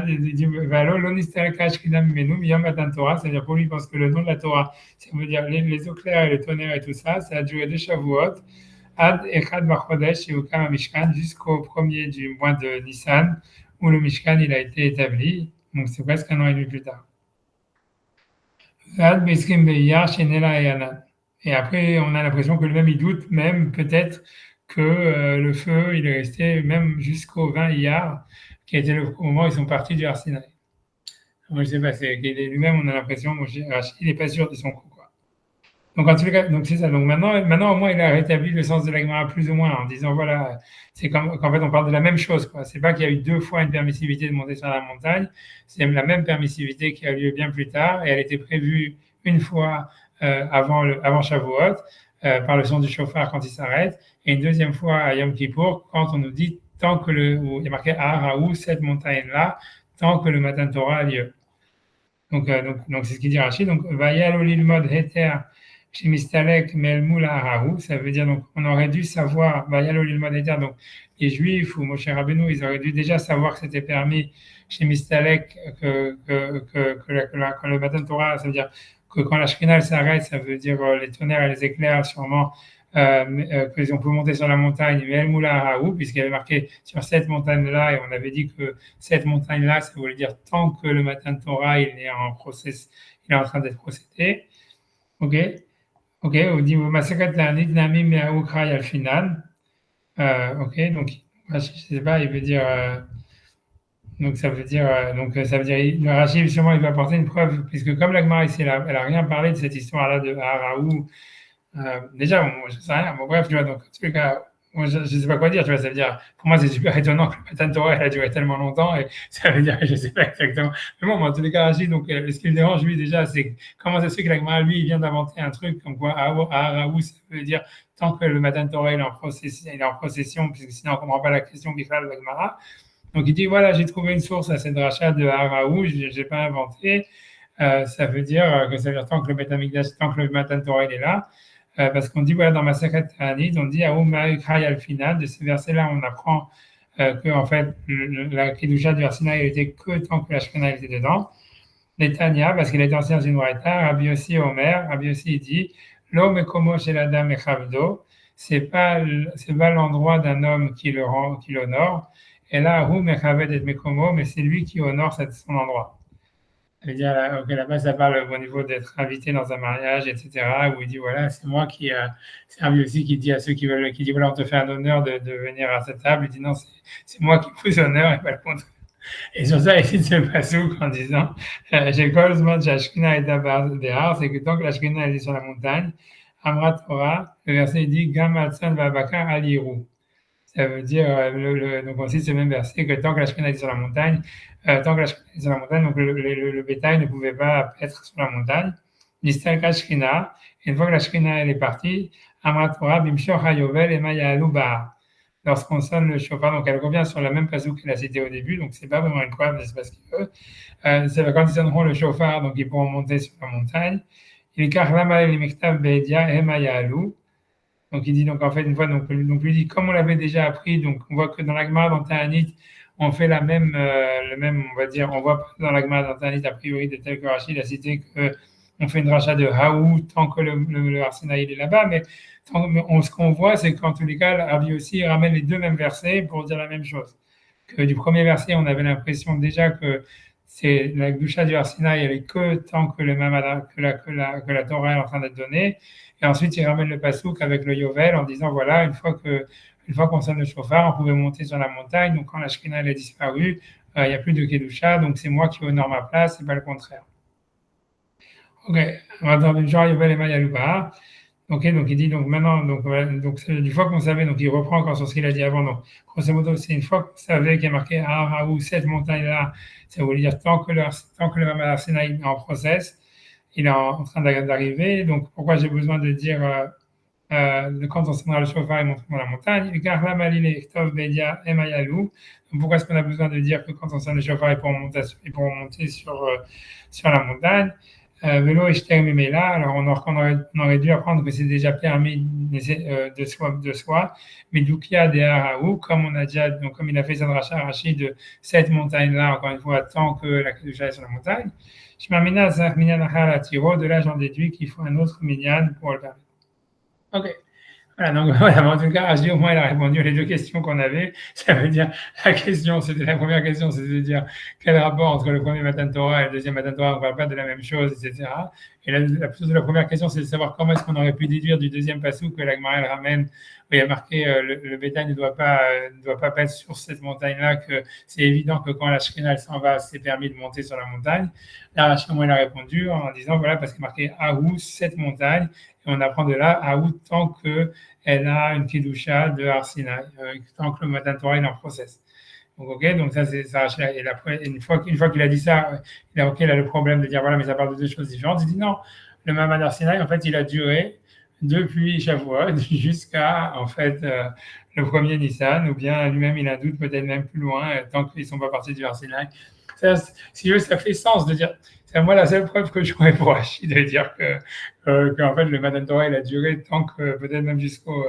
il dit, Valo, l'onistalkash kidam menum, yom matan Torah, c'est-à-dire pour lui, parce que le nom de la Torah, ça veut dire les eaux claires et le tonnerre et tout ça, ça a duré 2 Shavuot, ad echad bachodesh et ukam mishkan, jusqu'au premier du mois de Nissan, où le Mishkan, il a été établi, donc c'est presque 1 an et demi plus tard. Et après, on a l'impression que lui-même, il doute même peut-être que le feu, il est resté même jusqu'au 20 Iyar, qui était le moment où ils sont partis du Arsinaï. Moi, je sais pas, lui-même, on a l'impression, il n'est pas sûr de son coup, quoi. Donc, en tous les cas, donc c'est ça. Donc maintenant, au moins, il a rétabli le sens de la Gemara plus ou moins en disant, voilà, c'est comme qu'en fait, on parle de la même chose, quoi. C'est pas qu'il y a eu 2 fois une permissivité de monter sur la montagne, c'est la même permissivité qui a lieu bien plus tard et elle était prévue une fois avant Shavuot par le son du chauffard quand il s'arrête et une deuxième fois à Yom Kippour quand on nous dit tant que où il y a marqué Aharaou, cette montagne-là, tant que le matin de Torah a lieu. Donc c'est ce qu'il dit Rachid. Donc, Vayal Olilmod Heter chez Mistalek Melmoula Arahu, ça veut dire, donc, on aurait dû savoir, Vayal Olilmod Heter, donc, les Juifs ou Moshe Rabbeinu, ils auraient dû déjà savoir que c'était permis chez Mistalek, quand le matin de Torah, ça veut dire que quand la Shekhinah s'arrête, ça veut dire les tonnerres et les éclairs, sûrement, qu'on peut monter sur la montagne, mais El Moula Araou, puisqu'il y avait marqué sur cette montagne-là, et on avait dit que cette montagne-là, ça voulait dire tant que le matin de Torah, il est en train d'être procédé. Ok, on dit Masakat Lanit Namim Meaoukra Yalfinan. Ok, donc Rashi, je sais pas, il veut dire. Donc ça veut dire le Rashi justement il va apporter une preuve puisque comme la Gemara ici elle a rien parlé de cette histoire-là de Haraou. Déjà, bon, moi, je sais rien. Bon, bref, tu vois, donc, en tout cas, moi, je ne sais pas quoi dire, tu vois, ça veut dire, pour moi, c'est super étonnant que le Matan Torah, elle a duré tellement longtemps, et ça veut dire, je ne sais pas exactement. Mais bon, en tous les cas, Rachid, donc, ce qui me dérange, lui, déjà, c'est comment ça se fait que l'Agma, lui, il vient d'inventer un truc, comme quoi, Aharaou, ça veut dire, tant que le Matan Torah, il est en procession, puisque sinon, on ne comprend pas la question qui fait de l'Agmara. Donc, il dit, voilà, j'ai trouvé une source à cette rachat de Aharaou, je n'ai pas inventé. Ça veut dire que ça veut dire tant que le Beth Amikdash, tant que le Matan Torah, il est là. Parce qu'on dit, voilà, dans ma Masechet Ta'anit, on dit, Aouma Ikray al final, de ce verset-là, on apprend que, en fait, la Kedusha du Arsinaï était que tant que la Shekhinah était dedans. Netanya, parce qu'il est ancien dans une Braïta, Rabbi Yossi Omer, Rabbi Yossi il dit, Lo mekomo shel adam echavdo, c'est pas l'endroit d'un homme qui le rend, qui l'honore, et là, hu mechaved et mekomo, mais c'est lui qui honore son endroit. Ça veut dire, là-bas, ça parle au niveau d'être invité dans un mariage, etc., où il dit, voilà, c'est moi qui, c'est un aussi qui dit à ceux qui veulent, qui dit, voilà, on te fait un honneur de venir à cette table, il dit, non, c'est moi qui vous honneur et pas le contraire. Et sur ça, il cite ce passouk en disant, j'ai Kolzman, Shashkina et Dehar, c'est que tant que la Shkina est sur la montagne, Amrat Torah, le verset dit, Gam Atsan Babakar Aliru. Ça veut dire, donc on cite ce même verset, que tant que la Shekinah était sur la montagne, tant que la Shekinah était sur la montagne, donc le bétail ne pouvait pas être sur la montagne. Nistal Shekinah, et une fois que la Shekinah elle est partie, Amrat Torah, Bimshor Hayovel et Maya Alouba. Lorsqu'on sonne le chauffard, donc elle revient sur la même passouk qu'elle a cité au début, donc c'est pas vraiment une preuve, mais c'est parce qu'il veut. C'est quand ils sonneront le chauffard, donc ils pourront monter sur la montagne. Il karlama el miktav be'edia et Maya Alou. Donc il dit donc en fait une fois donc lui dit comme on l'avait déjà appris donc on voit que dans la Gemara dans Ta'anit on fait le même on va dire on voit pas dans la Gemara dans Ta'anit a priori de tel que Rachid a cité que on fait une rachat de Haou tant que le Arsena il est là-bas mais ce qu'on voit c'est qu'en tous les cas Rabbi aussi ramène les deux mêmes versets pour dire la même chose que du premier verset on avait l'impression déjà que c'est la Gdusha du Arsena elle est que tant que le Mamada que la Torah est en train d'être donnée. Et ensuite, il ramène le pasouk avec le Yovel en disant voilà, une fois qu'on sonne le chauffard, on pouvait monter sur la montagne. Donc, quand la Shekhinah a disparu, il n'y a plus de Kedusha. Donc, c'est moi qui honore ma place, c'est pas le contraire. Ok, maintenant, genre Yovel et Mayalouba. Ok, donc il dit donc maintenant, donc, voilà, donc une fois qu'on savait, donc il reprend encore sur ce qu'il a dit avant. Donc, grosso modo, c'est une fois qu'on savait qu'il y a marqué Aharaou, cette montagne-là, ça veut dire tant que le Mamad Arsena est en process, il est en train d'arriver. Donc, pourquoi j'ai besoin de dire quand on sonnera le chauffard et montrons la montagne. Pourquoi est-ce qu'on a besoin de dire que quand on sonne le chauffard et pour monter sur la montagne Vélo et là, alors on aurait dû apprendre que c'est déjà permis de soi, mais Doukia de Haraou, comme on a déjà, donc comme il a fait Sadracha Rashi de cette montagne-là, encore une fois, tant que la Kedusha est sur la montagne, de là j'en déduis qu'il faut un autre minyan pour le permettre. Ok. Voilà, donc voilà, en tout cas, Rachid, au moins, il a répondu à les deux questions qu'on avait. Ça veut dire, la première question, c'était de dire quel rapport entre le premier Matan Torah et le deuxième Matan Torah, on ne parle pas de la même chose, etc. Et la première question, c'est de savoir comment est-ce qu'on aurait pu déduire du deuxième passou que la Gemara ramène, où il y a marqué le bétail ne doit pas être sur cette montagne-là, que c'est évident que quand la Shekhinah s'en va, c'est permis de monter sur la montagne. Là, Rachid, au moins, il a répondu en disant, voilà, parce qu'il est marqué Ahou, cette montagne, et on apprend de là Ahou tant que elle a une Kedusha de Arsinaï, tant que le Matan Torah est en process. Donc, ok, donc ça, c'est ça. Et une fois qu'il a dit ça, il a le problème de dire, voilà, mais ça parle de deux choses différentes. Il dit, non, le Mamad Arsinaï, en fait, il a duré depuis Shavuot jusqu'à, en fait, le premier Nissan, ou bien lui-même, il a un doute, peut-être même plus loin, tant qu'ils ne sont pas partis du Arsinaï. Ça, si ça fait sens de dire, c'est moi la seule preuve que j'aurais pour Rachid de dire qu'en fait le Matan Torah il a duré tant que peut-être même jusqu'au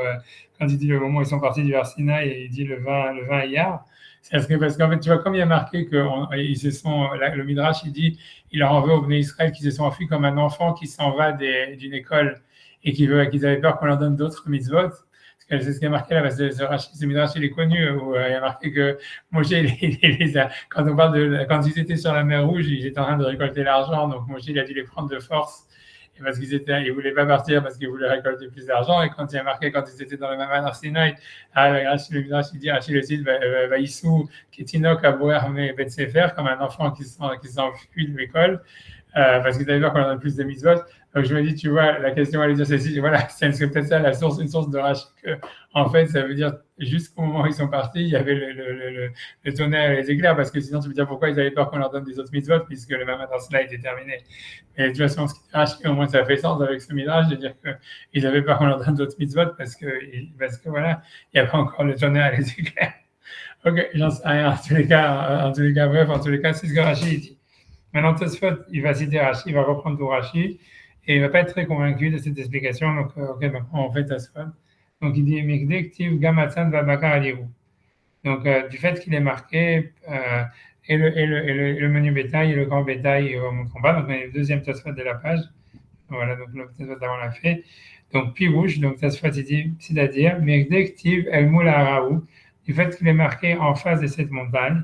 quand il dit le moment où ils sont partis du Arsina et il dit le 20 Iyar. Parce qu'en fait tu vois comme il y a marqué que le Midrash il dit il leur en veut aux Bnei Israël qui se sont enfuis comme un enfant qui s'en va d'une école et qu'ils avaient peur qu'on leur donne d'autres mitzvot. C'est ce qui est marqué là, parce que ce Midrash, il est connu, où il y a marqué que Moshe, quand on parle quand ils étaient sur la mer Rouge, ils étaient en train de récolter l'argent, donc Moshe, il a dû les prendre de force et parce ils voulaient pas partir parce qu'ils voulaient récolter plus d'argent. Et quand il y a marqué, quand ils étaient dans le Mamad Arsinaï, le Midrash, il dit, Rachid le cite, Vaïsou, Ketinok, Abouer, Bet Sefer, comme un enfant qui s'enfuit de l'école, parce qu'ils avaient peur qu'on leur donne plus de mitzvot. Donc je me dis, tu vois, la question à lui dire, c'est voilà, c'est peut-être ça une source de Rachid, que, en fait, ça veut dire, jusqu'au moment où ils sont partis, il y avait le tonnerre et les éclairs, parce que sinon, tu veux dire pourquoi ils avaient peur qu'on leur donne des autres mitzvot, puisque le Mamad Arsinaï était terminé. Et de toute façon, ce qui est Rachid, au moins, ça fait sens avec ce midrash, de dire qu'ils avaient peur qu'on leur donne d'autres mitzvot, parce que voilà, il n'y a pas encore le tonnerre et les éclairs. Ok, j'en sais rien, en tous les cas, bref, en tous les cas, c'est ce que Rachid dit. Maintenant, Tosfot, il va citer Rachid, il va reprendre tout Rachid, et il ne va pas être très convaincu de cette explication, donc, donc on fait Tosfot. Donc, il dit, Mikdektiv Gamatsan Babakar Aliru. Donc, du fait qu'il est marqué, et le menu bétail et le grand bétail ne remonteront pas, donc on est le deuxième Tosfot de la page. Voilà, donc le Tosfot d'avant l'a fait. Donc, Pirouche, donc Tosfot, il dit, c'est-à-dire, Mikdektiv El Moula Araou, du fait qu'il est marqué en face de cette montagne,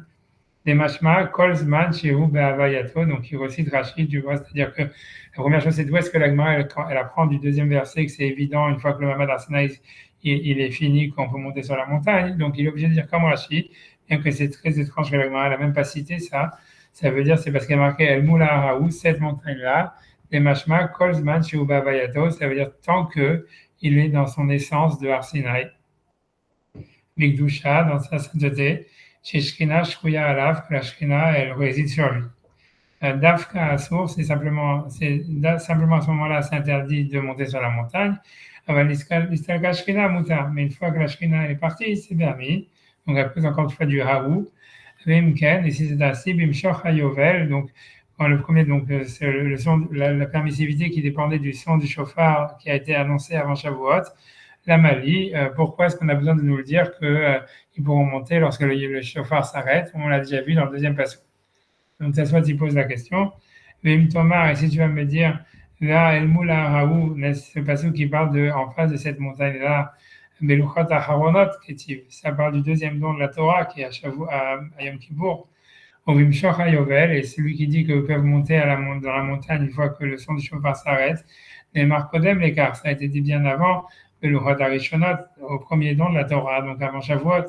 des mashma, kolzman, shehu, be'avayato, donc il recite Rachid, tu vois, c'est-à-dire que la première chose, c'est d'où est-ce que la Gemara, elle apprend du deuxième verset, que c'est évident, une fois que le Mamad Arsinaï, il est fini, qu'on peut monter sur la montagne, donc il est obligé de dire comme Rachid, bien que c'est très étrange que la Gemara n'a même pas cité ça, ça veut dire, c'est parce qu'il y a marqué El Moula Araou, cette montagne-là, des mashma, kolzman, shehu, be'avayato, ça veut dire tant que il est dans son essence de Arsinaï, Mikdusha, dans sa sainteté, chez Shkina, Shkouya Alav, que la Shkina, elle réside sur lui. Dafka Assour, c'est simplement à ce moment-là, c'est interdit de monter sur la montagne. L'Istalka Shkina Muta, mais une fois que la Shkina est partie, c'est permis. Donc, après, encore une fois, du Haou. Vimken, et si c'est ainsi, Bimshoch Hayovel, donc, quand le premier, donc, c'est le son, la permissivité qui dépendait du son du chauffard qui a été annoncé avant Shavuot. La Mali, pourquoi est-ce qu'on a besoin de nous le dire qu'ils pourront monter lorsque le chauffard s'arrête? On l'a déjà vu dans le deuxième passage. Donc, ça soit tu poses la question. Vim Tomar, et si tu vas me dire, là, El Moula Raou, ce passage qui parle en face de cette montagne-là, Beluchat Aharonot, ça parle du deuxième don de la Torah qui est à Yom Kippour. Ovim Shocha Yovel, et celui qui dit qu'ils peuvent monter dans la montagne une fois que le son du chauffard s'arrête. Les Markodem, l'écart, ça a été dit bien avant, Beluchat Arishonot, au premier don de la Torah, donc avant Shavuot.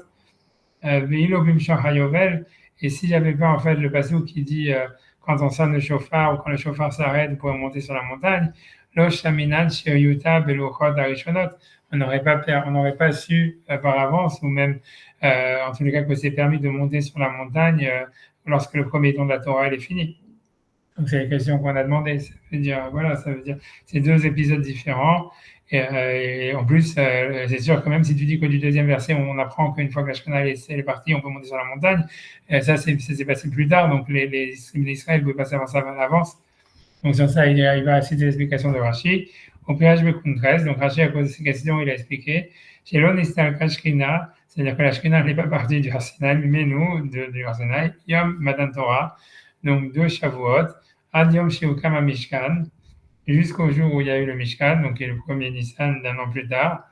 Ve'ilovim Shocha Yovel, et s'il n'y avait pas en fait le passage qui dit quand on sonne le chauffard ou quand le chauffard s'arrête, vous pouvez monter sur la montagne, Losh Shaminan Shiryuta Beluchot Arishonot, on n'aurait pas su par avance, ou même en tous les cas que c'est permis de monter sur la montagne lorsque le premier don de la Torah est fini. Donc c'est la question qu'on a demandé. Ça veut dire c'est deux épisodes différents. Et en plus, c'est sûr que même si tu dis que du deuxième verset, on apprend qu'une fois que la Shekhinah est partie, on peut monter sur la montagne. Ça, c'est passé plus tard. Donc les Israël ne pouvaient pas savoir ça à l'avance. Donc sur ça, il va citer l'explication de Rashi. Au PHB 13, donc Rashi, à cause de ces questions, il a expliqué chez l'Onistal Shekhinah, c'est-à-dire que la Shekhinah n'est pas partie du Arsinaï, mais nous, du Arsinaï, Yom Matan Torah, donc de Shavuot, Ad Yom Sheukam Mishkan, jusqu'au jour où il y a eu le Mishkan, donc qui est le premier Nissan d'un an plus tard,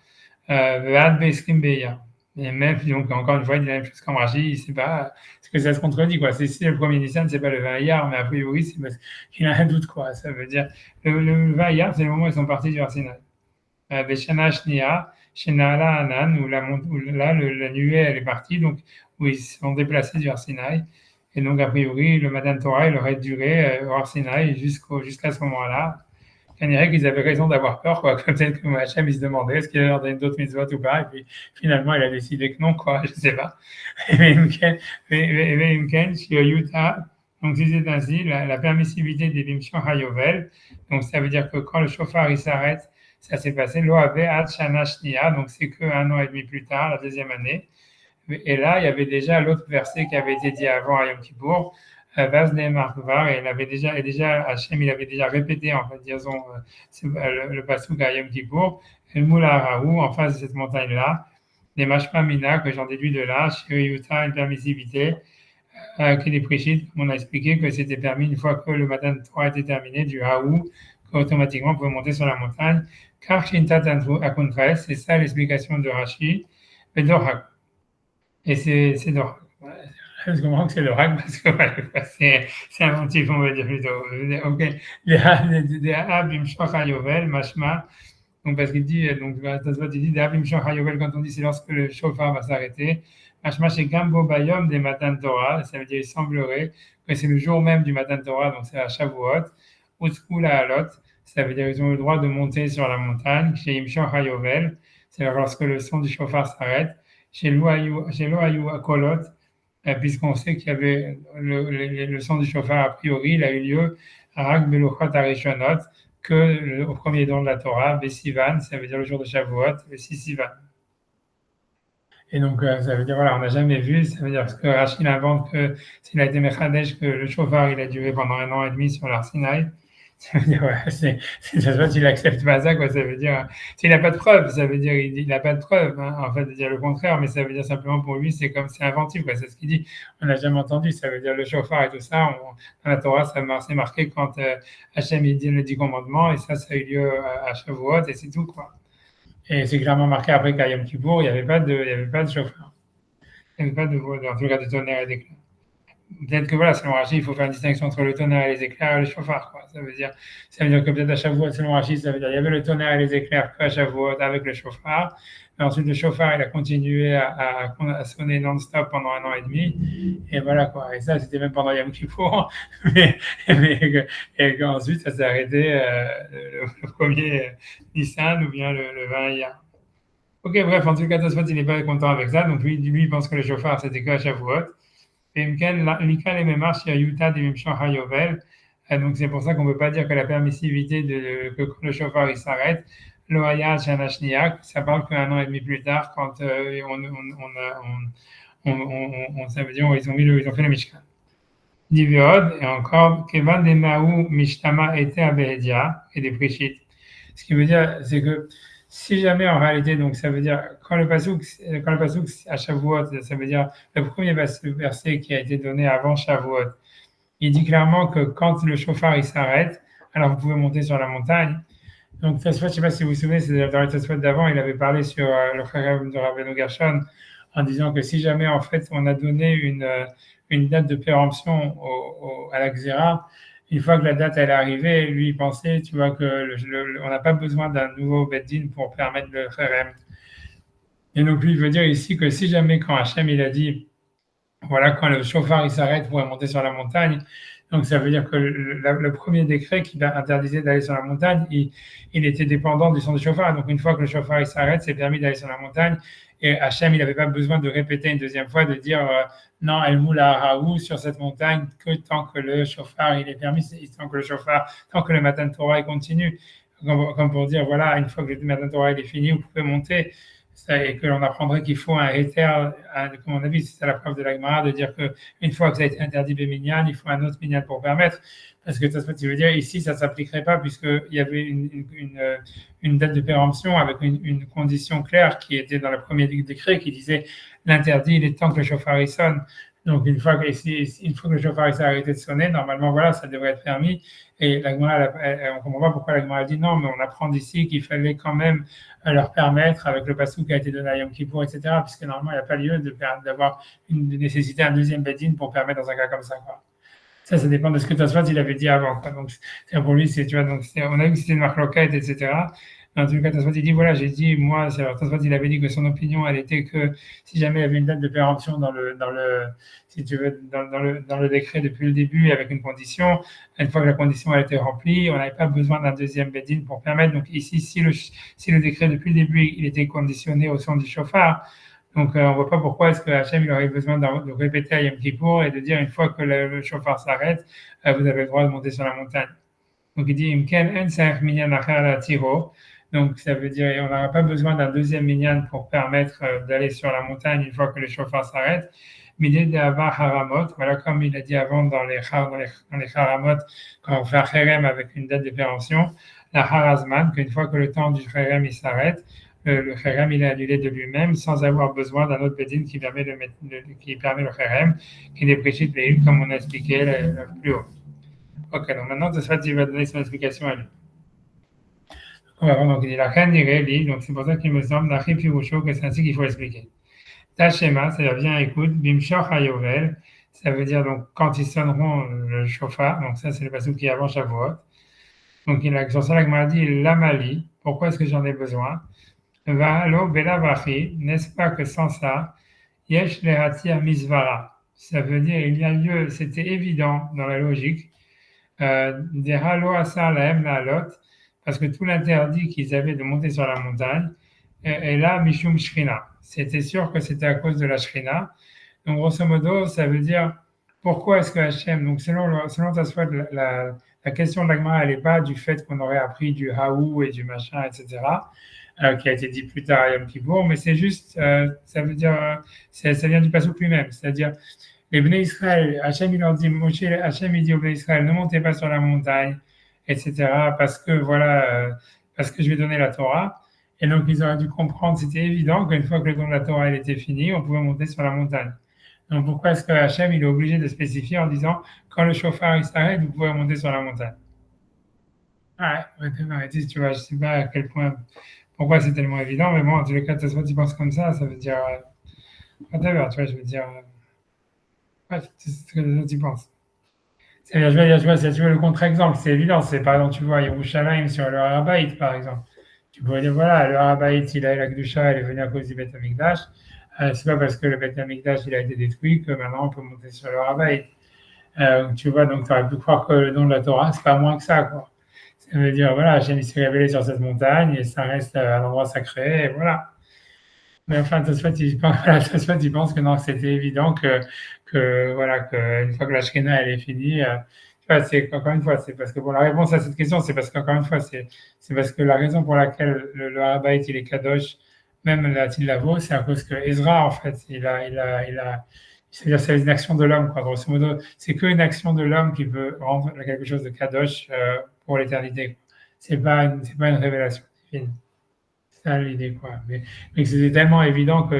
Ad Beiskim Beya. Et même, donc encore une fois, il dit la même chose qu'en Rashi, il ne sait pas ce que ça se contredit, quoi. C'est si le premier Nissan, c'est pas le 20 Iyar, mais a priori, c'est parce qu'il a un doute, quoi. Ça veut dire, le 20 Iyar, c'est le moment où ils sont partis du Arsinaï. Beshana Shnia, Shenala Anan, où là, la nuée, elle est partie, donc, où ils sont déplacés du Arsinaï. Et donc, a priori, le Matan Torah, il aurait duré au Arsinaï jusqu'à ce moment-là. On dirait qu'ils avaient raison d'avoir peur, quoi. Peut-être que Hachem, il se demandait est-ce qu'il leur donné d'autres mitzvot ou pas, et puis finalement, il a décidé que non, quoi, je ne sais pas. Donc, si c'est ainsi, la permissivité des Bimshon Hayovel, donc ça veut dire que quand le chauffard il s'arrête, ça s'est passé, l'Oave Ad Shana Shnia, donc c'est qu'un an et demi plus tard, la deuxième année. Et là, il y avait déjà l'autre verset qui avait été dit avant à Yom Kippour, et Hachem, il avait déjà répété, en fait, disons, le pasuk à Yom Kippour, El Moula Raou, en face de cette montagne-là, des Mashma Mina, que j'en déduis de là, Shiriyuta, une permissivité, que les Préchites, on a expliqué que c'était permis une fois que le Matan Torah était terminé, du Haou, qu'automatiquement on pouvait monter sur la montagne, car Shintat Akuntres, c'est ça l'explication de Rashi, et Dohak. Et c'est Dohak. Je comprends que c'est le rack parce que voilà, c'est inventif, on va dire plutôt. Ok. Les Abim Shocha Yovel, Mashma. Donc, parce qu'il dit, donc, Tosfot, il dit, Abim Shocha Yovel, quand on dit c'est lorsque le chauffard va s'arrêter. Mashma, c'est Gambo Bayom des matins de Torah. Ça veut dire, il semblerait que c'est le jour même du matin de Torah, donc c'est à Shavuot. Utskula Alot. Ça veut dire, ils ont le droit de monter sur la montagne. Chez Imshon Hayovel. C'est lorsque le son du chauffard s'arrête. Chez Loayu Akolot, puisqu'on sait qu'il y avait le son du chauffard, a priori, il a eu lieu à Rak Beluchot Arishonot, que au premier don de la Torah, Besivan, ça veut dire le jour de Shavuot, le 6 Sivan. Et donc, ça veut dire, voilà, on n'a jamais vu, ça veut dire que Rachid invente que s'il a été Mechadesh, que le chauffard, il a duré pendant 1 an et demi sur l'Arsinaï. Ça veut dire, ouais, ça veut dire qu'il accepte pas ça, quoi. Ça veut dire, s'il n'a pas de preuve, ça veut dire, il n'a pas de preuve, hein, en fait, de dire le contraire, mais ça veut dire simplement pour lui, c'est comme, c'est inventif, quoi. C'est ce qu'il dit. On n'a jamais entendu. Ça veut dire le chauffard et tout ça. Dans la Torah, c'est marqué quand Hachem, il dit le 10 commandements, et ça a eu lieu à Shavuot, et c'est tout, quoi. Et c'est clairement marqué après qu'à Yom Kippour, il n'y avait pas de chauffard. Il n'y avait pas en tout cas, de tonnerre et d'éclair. Peut-être que voilà, selon Rachid, il faut faire une distinction entre le tonnerre et les éclairs et le chauffard, quoi. Ça veut dire que peut-être à Shavuot, selon Rachid, ça veut dire qu'il y avait le tonnerre et les éclairs qu'à Shavuot avec le chauffard. Mais ensuite, le chauffard, il a continué à sonner non-stop pendant 1 an et demi. Et voilà, quoi. Et ça, c'était même pendant Yom Kippour. Et qu'ensuite, ça s'est arrêté le premier Nissan ou bien le 20 Iyar. Ok, bref, en tout cas, Tosfot, il n'est pas content avec ça. Donc, lui, il pense que le chauffard, c'était qu'à Shavuot. Donc c'est pour ça qu'on ne peut pas dire que la permissivité que quand le chauffard il s'arrête, l'Ohaya Shanashniak, ça parle qu'1 an et demi plus tard, quand ça veut dire ils ont fait le Mishkan. Diviod, et encore, Kevan de Maou Mishtama était à Behedia et des Prishit. Ce qui veut dire, c'est que si jamais en réalité, donc ça veut dire, quand le pasouk à Shavuot, ça veut dire le premier verset qui a été donné avant Shavuot, il dit clairement que quand le chauffard il s'arrête, alors vous pouvez monter sur la montagne. Donc Tosfot, je ne sais pas si vous vous souvenez, c'est dans le Tosfot d'avant, il avait parlé sur le Kharem de Rabbeinu Gershon en disant que si jamais en fait on a donné une date de péremption à la Xéra, une fois que la date elle est arrivée, lui il pensait, tu vois, que on n'a pas besoin d'un nouveau Beddin pour permettre le Kharem. Et donc lui il veut dire ici que si jamais quand Hachem il a dit, voilà, quand le chauffard il s'arrête pour monter sur la montagne, donc ça veut dire que le premier décret qui interdisait d'aller sur la montagne, il était dépendant du son du chauffard. Donc une fois que le chauffard il s'arrête, c'est permis d'aller sur la montagne. Et Hachem, il n'avait pas besoin de répéter une deuxième fois, de dire non, El Moula Raoult sur cette montagne, que tant que le chauffard il est permis, tant que le matin de Torah il continue. Comme pour dire, voilà, une fois que le matin de Torah il est fini, vous pouvez monter. Et que l'on apprendrait qu'il faut un éther, comme on a vu, c'est la preuve de la Gemara, de dire qu'une fois que ça a été interdit Béminian, il faut un autre Minyan pour permettre. Parce que tu veux dire, ici, ça ne s'appliquerait pas, puisqu'il y avait une date de péremption avec une condition claire qui était dans le premier décret qui disait l'interdit, il est temps que le chauffard il sonne. Donc, une fois que le chauffard s'est arrêté de sonner, normalement, voilà, ça devrait être permis. Et la Gemara, on ne comprend pas pourquoi la Gemara a dit non, mais on apprend d'ici qu'il fallait quand même leur permettre, avec le passou qui a été donné à Yom Kippour, etc., puisque normalement, il n'y a pas lieu d'avoir de nécessiter un deuxième Bedin pour permettre dans un cas comme ça, quoi. Ça dépend de ce que Tosfot il avait dit avant, quoi. Donc, pour lui, tu vois, donc on a vu que c'était une marque locale, etc. En tout cas, Tosfot, il dit, voilà, j'ai dit, moi, Tosfot, il avait dit que son opinion, elle était que si jamais il y avait une date de péremption si tu veux, dans le décret depuis le début, avec une condition, une fois que la condition a été remplie, on n'avait pas besoin d'un deuxième bedin pour permettre. Donc ici, si le décret depuis le début, il était conditionné au son du chauffard, donc on ne voit pas pourquoi est-ce que Hachem il aurait besoin de répéter à Yom Kippour et de dire une fois que le chauffard s'arrête, vous avez le droit de monter sur la montagne. Donc il dit, Imken en saich minyan acher la tiro. Donc, ça veut dire qu'on n'aura pas besoin d'un deuxième minyan pour permettre d'aller sur la montagne une fois que le chauffard s'arrête. Midé de Hava Haramot, voilà, comme il a dit avant dans les Haramot, quand on fait un Kherem avec une date de péremption, la Harazman, qu'une fois que le temps du Kherem il s'arrête, le Kherem il est annulé de lui-même sans avoir besoin d'un autre Bedin qui permet le Kherem, qui est Brigitte Veil, comme on a expliqué plus haut. Ok, donc maintenant, Tosfot il va donner son explication à lui. On va voir, donc il dit la reine dirait, donc c'est pour ça qu'il me semble, que c'est ainsi qu'il faut expliquer. Tachema, c'est-à-dire viens écoute, Bimshor Hayovel, ça veut dire donc quand ils sonneront le chauffard, donc ça c'est le passage qui est avant Shavuot. Donc il a sur ça la Gemara dit l'amali, pourquoi est-ce que j'en ai besoin? Va'alo belavachi, n'est-ce pas que sans ça, yesh lehatir misvara. Ça veut dire il y a lieu, c'était évident dans la logique, des halo asar lahem la'alot, parce que tout l'interdit qu'ils avaient de monter sur la montagne, et là, mishum shrina. C'était sûr que c'était à cause de la shrina. Donc, grosso modo, ça veut dire pourquoi est-ce que Hachem, donc selon ta soit, la question de l'Agmara, elle n'est pas du fait qu'on aurait appris du Haou et du machin, etc., qui a été dit plus tard à Yom Kippour, mais c'est juste, ça veut dire, ça vient du Passouk lui-même, c'est-à-dire, les Bnei Israël, Hachem, il leur dit, Moshe, Hachem, il dit aux Bnei Israël, ne montez pas sur la montagne, etc., parce que, voilà, parce que je vais donner la Torah. Et donc, ils auraient dû comprendre, c'était évident qu'une fois que le don de la Torah elle était fini, on pouvait monter sur la montagne. Donc, pourquoi est-ce que Hachem, il est obligé de spécifier en disant, quand le chauffard il s'arrête, vous pouvez monter sur la montagne? Ah, ouais, tu vois, je ne sais pas à quel point, pourquoi c'est tellement évident, mais bon, en tous les cas, soit tu penses comme ça veut dire, whatever, tu vois, je veux dire, bref, c'est ce que tu penses. Tu vois, c'est tu vois, le contre-exemple, c'est évident, c'est par exemple, tu vois, Yerushalayim sur le Harabait, par exemple. Tu pourrais dire, voilà, le Harabait, il a la Kedusha, elle est venue à cause du Beth Amikdash. C'est pas parce que le Beth Amikdash, il a été détruit que maintenant on peut monter sur le Harabait. Tu vois, donc tu aurais pu croire que le don de la Torah, c'est pas moins que ça, quoi. Ça veut dire, voilà, Hachem s'est révélé sur cette montagne et ça reste un endroit sacré, et voilà. Mais enfin, Tosfot, voilà, Tosfot, il pense que non, c'était évident voilà, qu'une fois que la Shekhinah, elle est finie, tu vois, c'est, encore une fois, c'est parce que, bon, la réponse à cette question, c'est parce qu'encore une fois, c'est parce que la raison pour laquelle le Harabait, il est Kadosh, même la Tilavo, c'est à cause que Ezra, en fait, c'est-à-dire, c'est une action de l'homme, quoi, grosso modo. C'est qu'une action de l'homme qui peut rendre quelque chose de Kadosh, pour l'éternité. C'est pas une révélation divine. C'est ça l'idée, quoi. Mais c'était tellement évident que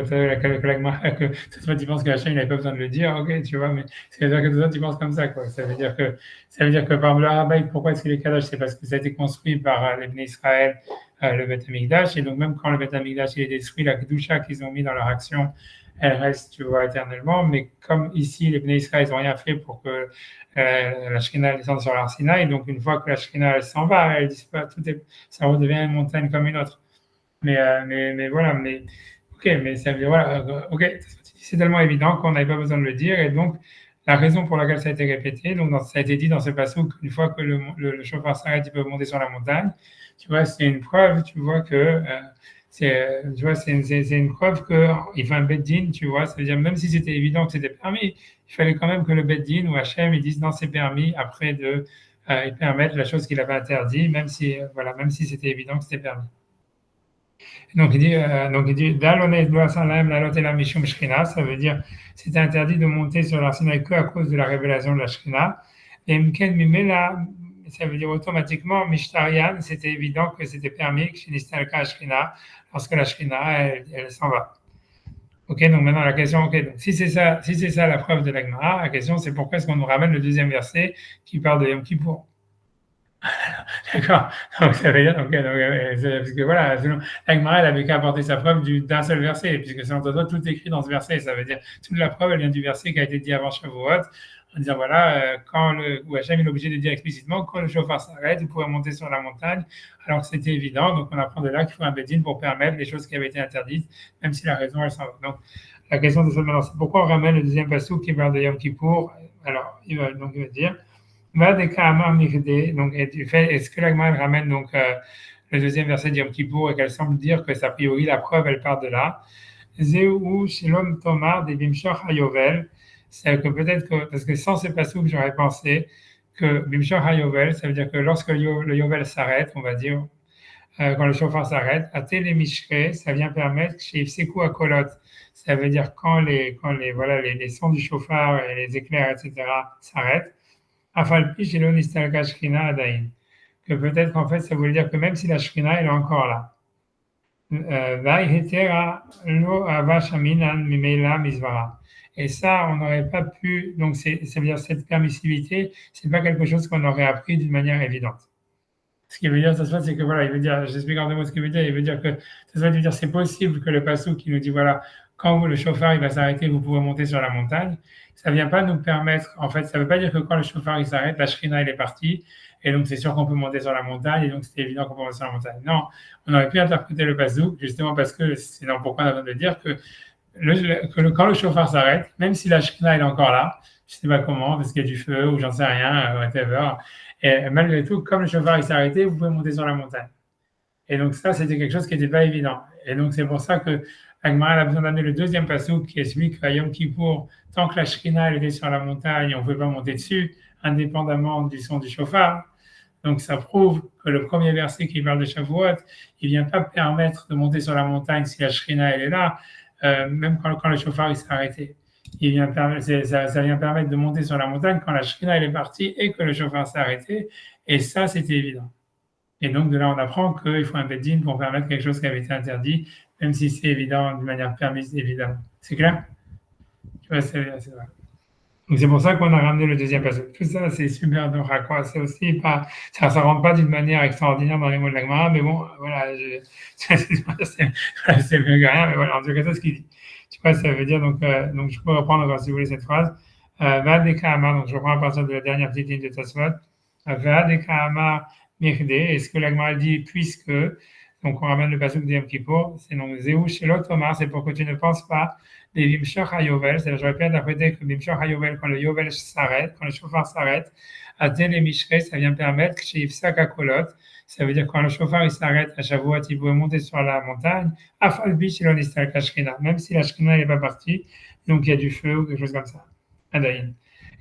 toi, tu penses que Hachem, il n'avait pas besoin de le dire, ok, tu vois, mais c'est-à-dire que toi, tu penses comme ça, quoi. Ça veut dire que par exemple, le Harabait, pourquoi est-ce qu'il est Kadosh? C'est parce que ça a été construit par les Bnei Israël, le Beth Amikdash, et donc même quand le Beth Amikdash il est détruit, la Kedusha qu'ils ont mis dans leur action, elle reste, tu vois, éternellement. Mais comme ici, les Bnei Israël, ils n'ont rien fait pour que la Shekhinah descende sur l'Ar Sinaï, donc une fois que la Shekhinah, elle s'en va, elle disparaît, ça redevient une montagne comme une autre. Mais voilà, ok, mais ça veut dire, voilà, ok, c'est tellement évident qu'on n'avait pas besoin de le dire, et donc la raison pour laquelle ça a été répété, donc ça a été dit dans ce passage qu'une fois que le chauffeur s'arrête, il peut monter sur la montagne, tu vois, c'est une preuve, tu vois, tu vois, c'est une preuve qu'il fait un beddin, tu vois, ça veut dire même si c'était évident que c'était permis, il fallait quand même que le beddin ou Hachem, ils disent non, c'est permis, après de permettre la chose qu'il avait interdit, même si, voilà, même si c'était évident que c'était permis. Donc il dit, Dalonet Loasalam, la Lotela Mishum Shkina, ça veut dire, c'est interdit de monter sur l'arsenal que à cause de la révélation de la Shkina. Et Mken Mimela, ça veut dire automatiquement, Mishtarian, c'était évident que c'était permis, que Shinistalka Shkina, lorsque la Shkina, elle s'en va. Ok, donc maintenant la question, ok, donc si c'est ça la preuve de l'Agmara, la question c'est pourquoi est-ce qu'on nous ramène le deuxième verset qui parle de Yom Kippour? D'accord. Donc, ça veut dire, ok, donc, parce que voilà, sinon, Agmara, elle avait qu'à apporter sa preuve d'un seul verset, puisque selon toi, tout est écrit dans ce verset. Ça veut dire, toute la preuve, elle vient du verset qui a été dit avant Shavuot, en disant, voilà, où Hachem est obligé de dire explicitement, quand le chauffeur s'arrête, vous pouvez monter sur la montagne, alors que c'était évident. Donc, on apprend de là qu'il faut un bédine pour permettre les choses qui avaient été interdites, même si la raison, elle s'en va. Donc, la question de ce maintenant, c'est pourquoi on ramène le deuxième passage qui parle de Yom Kippour? Alors, il va dire, Va de Kama Mirde, donc, et du fait, est-ce que l'Agma ramène donc le deuxième verset de Yom Kippour et qu'elle semble dire que, a priori, la preuve, elle part de là. Zéou, Shalom Tomar, des Bimshor Hayovel, c'est que peut-être que, parce que sans ce passage, j'aurais pensé que Bimshor Hayovel, ça veut dire que lorsque le Yovel s'arrête, on va dire, quand le chauffeur s'arrête, à Télémishre, ça vient permettre chez Ifsekou Akolot, ça veut dire voilà, les sons du chauffard et les éclairs, etc., s'arrêtent. Afalpi chez l'onistalka Shrina Adain. Que peut-être qu'en fait, ça voulait dire que même si la Shrina elle est encore là. Vaihetera lo avashaminan mimela misvara. Et ça, on n'aurait pas pu, donc ça veut dire cette permissivité, c'est pas quelque chose qu'on aurait appris d'une manière évidente. Ce qui veut dire, ça c'est que voilà, il veut dire, j'explique en deux mots ce qu'il veut dire. Il veut dire que ça veut dire c'est possible que le passou qui nous dit voilà, quand le chauffard il va s'arrêter, vous pouvez monter sur la montagne. Ça vient pas nous permettre, en fait, ça veut pas dire que quand le chauffard il s'arrête, la shrina elle est partie et donc c'est sûr qu'on peut monter sur la montagne et donc c'est évident qu'on peut monter sur la montagne. Non, on aurait pu interpréter le passou justement parce que sinon pourquoi on a besoin de dire que quand le chauffard s'arrête, même si la shrina elle est encore là, je sais pas comment, parce qu'il y a du feu ou j'en sais rien, whatever. Et malgré tout, comme le chauffard il s'est arrêté, vous pouvez monter sur la montagne. Et donc ça, c'était quelque chose qui n'était pas évident. Et donc c'est pour ça que Agmara a besoin d'amener le deuxième passouk, qui est celui qu'à Yom Kippour, tant que la shrina elle était sur la montagne, on ne pouvait pas monter dessus, indépendamment du son du chauffard. Donc ça prouve que le premier verset qui parle de Shavuot, il vient pas permettre de monter sur la montagne si la shrina elle est là, même quand le chauffard il s'est arrêté. Ça vient permettre de monter sur la montagne quand la shrina elle est partie et que le chauffard s'est arrêté. Et ça, c'était évident. Et donc de là, on apprend qu'il faut un beddin pour permettre quelque chose qui avait été interdit, même si c'est évident, d'une manière permise, évidemment. C'est clair? Tu vois, c'est vrai. Donc c'est pour ça qu'on a ramené le deuxième passage. Tout ça, c'est super de quoi. C'est aussi pas, ça ne rentre pas d'une manière extraordinaire dans les mots de la Gemara, mais bon, voilà, c'est mieux que rien, mais voilà, en tout cas, c'est ce qu'il dit. Tu vois, ça veut dire, donc je peux reprendre encore, si vous voulez, cette phrase. Vadeka Amar, donc je reprends à partir de la dernière petite ligne de Tosfot. Vadeka Amar Mirde, et ce que la Gemara dit, puisque, donc on ramène le passage de Yom Kippour, c'est donc Zéou Shelot Omar, c'est pour que tu ne penses pas des Bimshor HaYovel, c'est-à-dire j'aurais pu interpréter que Bimshor HaYovel, quand le Yovel s'arrête, quand le chauffard s'arrête, à Tel et Mishrei, ça vient permettre que chez Ifsak Akolot, ça veut dire quand le chauffard il s'arrête à Shavuot, il pouvait monter sur la montagne, Afalbi Shilon Istal Kashrina, même si la Shrina n'est pas partie, donc il y a du feu ou quelque chose comme ça. Adaïn.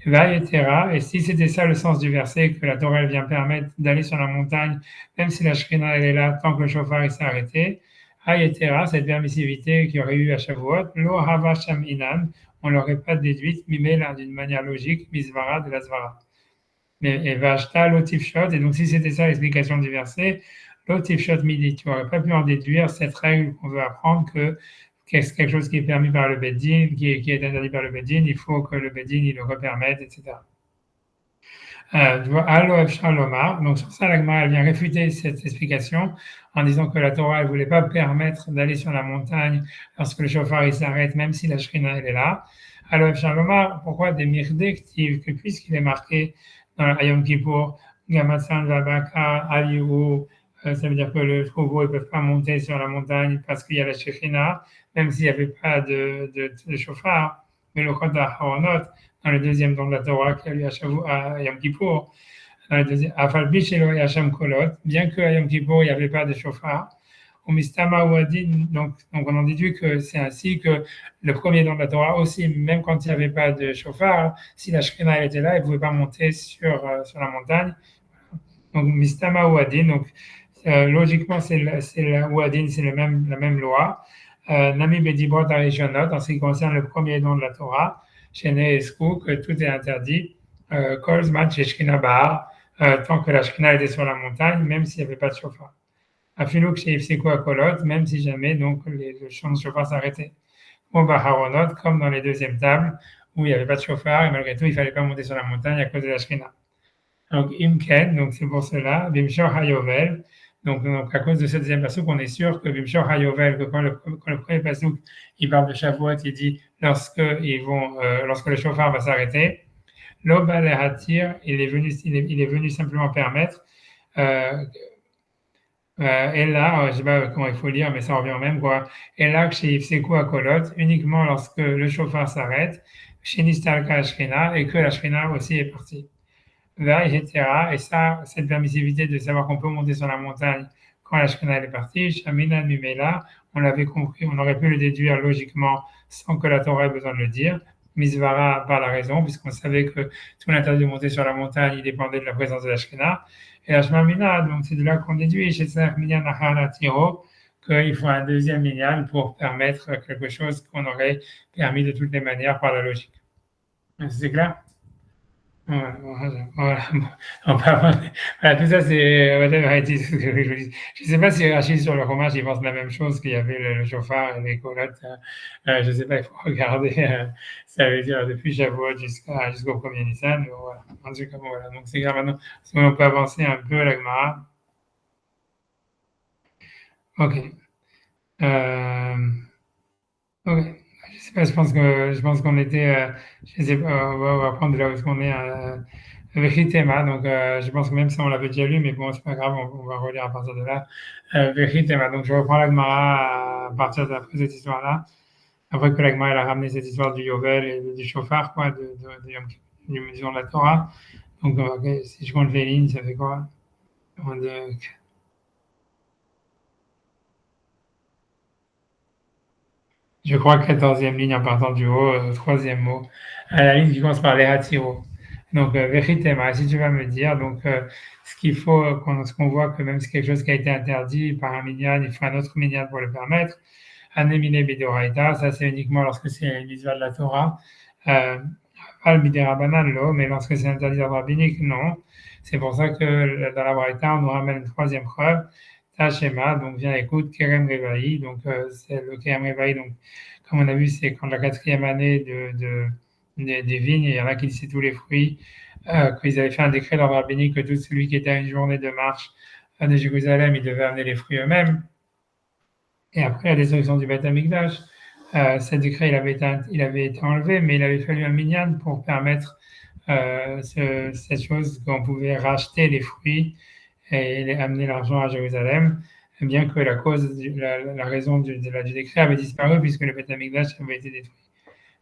Et si c'était ça le sens du verset, que la Torah vient permettre d'aller sur la montagne, même si la Shrina elle est là, tant que le chauffard il s'est arrêté, Ayetera, cette permissivité qu'il y aurait eu à Shavuot, Lo Hava Sham Inan, on ne l'aurait pas déduite, mimela d'une manière logique, misvara de la svara. Et Vashta, Lotifshot, et donc si c'était ça l'explication du verset, Lotifshot midi, tu n'aurais pas pu en déduire cette règle qu'on veut apprendre que quelque chose qui est permis par le Beddin, qui est interdit par le Beddin, il faut que le Beddin il le repermette, etc. Tu vois, Allo Efshar Lomar. Donc, sur ça, la Gemara, elle vient réfuter cette explication en disant que la Torah, elle voulait pas permettre d'aller sur la montagne lorsque le chauffard, il s'arrête, même si la Shrina, elle est là. Allo Efshar Lomar, pourquoi des mirdektiv, que puisqu'il est marqué dans le Yom Kippour, Gamatsan, Vabaka, Aliou, ça veut dire que le troupeau, ils peuvent pas monter sur la montagne parce qu'il y a la Shrina, même s'il n'y avait pas de chauffard. Mais le Chod HaHaronot, dans le deuxième don de la Torah qui a lieu à Yom Kippour, dans le deuxième, bien qu'à Yom Kippour, il n'y avait pas de chauffard, donc on en déduit que c'est ainsi que le premier don de la Torah aussi, même quand il n'y avait pas de chauffard, si la Shrina était là, il ne pouvait pas monter sur la montagne. Donc Mistama Ouadin, donc logiquement c'est la Ouadin, c'est la même loi. Nami Bedibot Arishonot, en ce qui concerne le premier don de la Torah, chez Neesku, que tout est interdit, Kolzman chez Shkina Bahar, tant que la Shkina était sur la montagne, même s'il n'y avait pas de chauffard. Afiluk chez Ifsiku Akolot, même si jamais donc le champ de chauffard s'arrêtait. Ou Baharonot, comme dans les deuxièmes tables, où il n'y avait pas de chauffard, et malgré tout, il ne fallait pas monter sur la montagne à cause de la Shkina. Donc, Imken, donc c'est pour cela, Bimshor Hayovel, donc à cause de ce deuxième passouk, on est sûr que Bimshor Hayovel, que quand le premier passouk, il parle de Shavuot, il dit lorsque le chauffard va s'arrêter, l'Obal Hatir, il est venu simplement permettre, et là, je ne sais pas comment il faut lire, mais ça revient au même, quoi. Et là, chez Ifseku Akolot, uniquement lorsque le chauffard s'arrête, chez Nistalka Shrina, et que la Shrina aussi est partie. Etc. Et ça, cette permissivité de savoir qu'on peut monter sur la montagne quand la Shekhinah est partie, Shamina Mimela, on l'avait compris, on aurait pu le déduire logiquement sans que la Torah ait besoin de le dire. Misvara par la raison, puisqu'on savait que tout l'interdit de monter sur la montagne, il dépendait de la présence de la Shekhinah. Et la Shmamina, donc c'est de là qu'on déduit, chez Tzach Minyan Achar Tiro, qu'il faut un deuxième minyan pour permettre quelque chose qu'on aurait permis de toutes les manières par la logique. C'est clair? Voilà, voilà. Voilà, tout ça, c'est je ne sais pas si Rachid sur le fromage, il pense la même chose qu'il y avait le chauffard et les colottes. Je ne sais pas, il faut regarder. Ça veut dire depuis Shavuot jusqu'au premier Nissan. Voilà. En tout cas, voilà. Donc, c'est grave maintenant. On peut avancer un peu à la Gemara. OK. OK. Je sais pas, je pense qu'on était, je sais pas, on va prendre de là où est-ce qu'on est, Vechitema, donc je pense que même si on l'avait déjà lu, mais bon, c'est pas grave, on va relire à partir de là. Vechitema, donc je reprends la Gemara à partir d'après cette histoire-là. Après que la Gemara elle a ramené cette histoire du Yovel et du chauffard, quoi, disons de la Torah. Donc, ok, si je compte les lignes, ça fait quoi? Un, deux, je crois 14e ligne en partant du haut, troisième mot, à la ligne qui commence par les Hatiro. Donc, Vechitema, si tu vas me dire, donc, ce qu'il faut, ce qu'on voit que même si quelque chose qui a été interdit par un minyan, il faut un autre minyan pour le permettre. Anemine Bidoraita, ça c'est uniquement lorsque c'est une mitzvah de la Torah. Euh, Al Biderabanan, lo, mais lorsque c'est interdit d'ordre rabbinique, non. C'est pour ça que dans la Braïta, on nous ramène une troisième preuve. Tachema, donc viens écoute, Kerem Revaï, donc c'est le Kerem Revaï, donc comme on a vu, c'est quand la quatrième année des vignes, il y en a qui disent c'est tous les fruits, qu'ils avaient fait un décret d'ordre rabbinique que tout celui qui était à une journée de marche de Jérusalem, il devait amener les fruits eux-mêmes. Et après la destruction du Beth Amikdash, ce décret il avait été enlevé, mais il avait fallu un minyan pour permettre cette chose qu'on pouvait racheter les fruits et amener l'argent à Jérusalem, bien que la cause, la raison du décret avait disparu puisque le Beth Amikdash avait été détruit.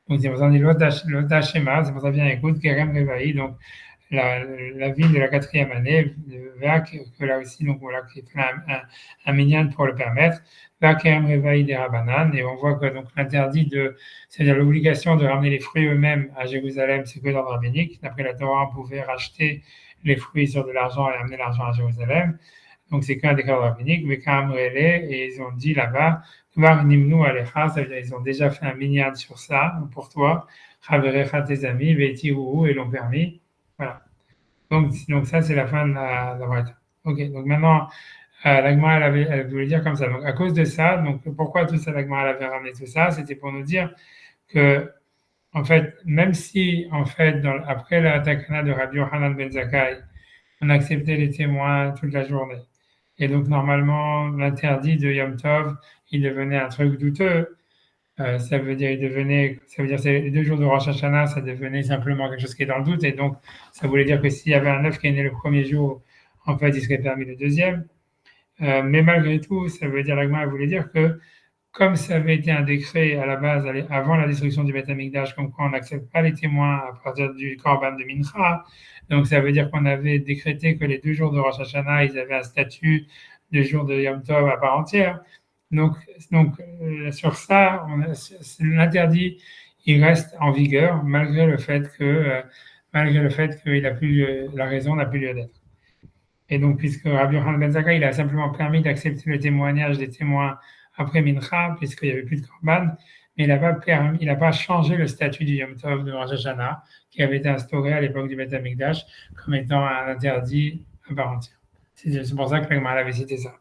Donc c'est pour ça qu'on dit l'Otashema, c'est pour ça bien écoute, Kerem Revaï, donc la ville de la quatrième année, verra que là aussi, donc voilà, qui fait un minyan pour le permettre, va Kerem Revaï des Rabanan, et on voit que donc l'interdit c'est-à-dire l'obligation de ramener les fruits eux-mêmes à Jérusalem, c'est que dans le rabbinique. D'après la Torah, on pouvait racheter les fruits sur de l'argent et amener l'argent à Jérusalem. Donc c'est qu'un décret rabbinique, mais quand et ils ont dit là-bas, Kvar Nimnu Alecha, ça veut dire ils ont déjà fait un minyan sur ça, pour toi, Chaverecha tes amis, Veti ou et l'ont permis. Voilà. Donc ça, c'est la fin de la Braïta. Ok, donc maintenant, l'Agma, elle voulait dire comme ça. Donc à cause de ça, donc pourquoi tout ça, l'Agma, elle avait ramené tout ça, c'était pour nous dire que, en fait, même si, en fait, après la takana de Rabbi Yohanan ben Zakkai, on acceptait les témoins toute la journée. Et donc, normalement, l'interdit de Yom Tov, il devenait un truc douteux. Ça veut dire c'est les 2 jours de Rosh Hashanah, ça devenait simplement quelque chose qui est dans le doute. Et donc, ça voulait dire que s'il y avait un œuf qui est né le premier jour, en fait, il serait permis le deuxième. Mais malgré tout, ça veut dire, l'Agma voulait dire que, comme ça avait été un décret à la base, avant la destruction du Beth Amikdash, comme quoi on n'accepte pas les témoins à partir du Korban de Mincha, donc ça veut dire qu'on avait décrété que les 2 jours de Rosh Hashanah, ils avaient un statut de jour de Yom Tov à part entière. Donc, sur ça, l'interdit, il reste en vigueur malgré le fait que la raison n'a plus lieu d'être. Et donc, puisque Rabbi Yochanan ben Zakkai, il a simplement permis d'accepter le témoignage des témoins après Mincha, puisqu'il n'y avait plus de Korban, mais il n'a pas changé le statut du Yom Tov de Rosh Hashanah, qui avait été instauré à l'époque du Beth Amikdash comme étant un interdit à part entière. C'est pour ça que la Gemara avait cité ça.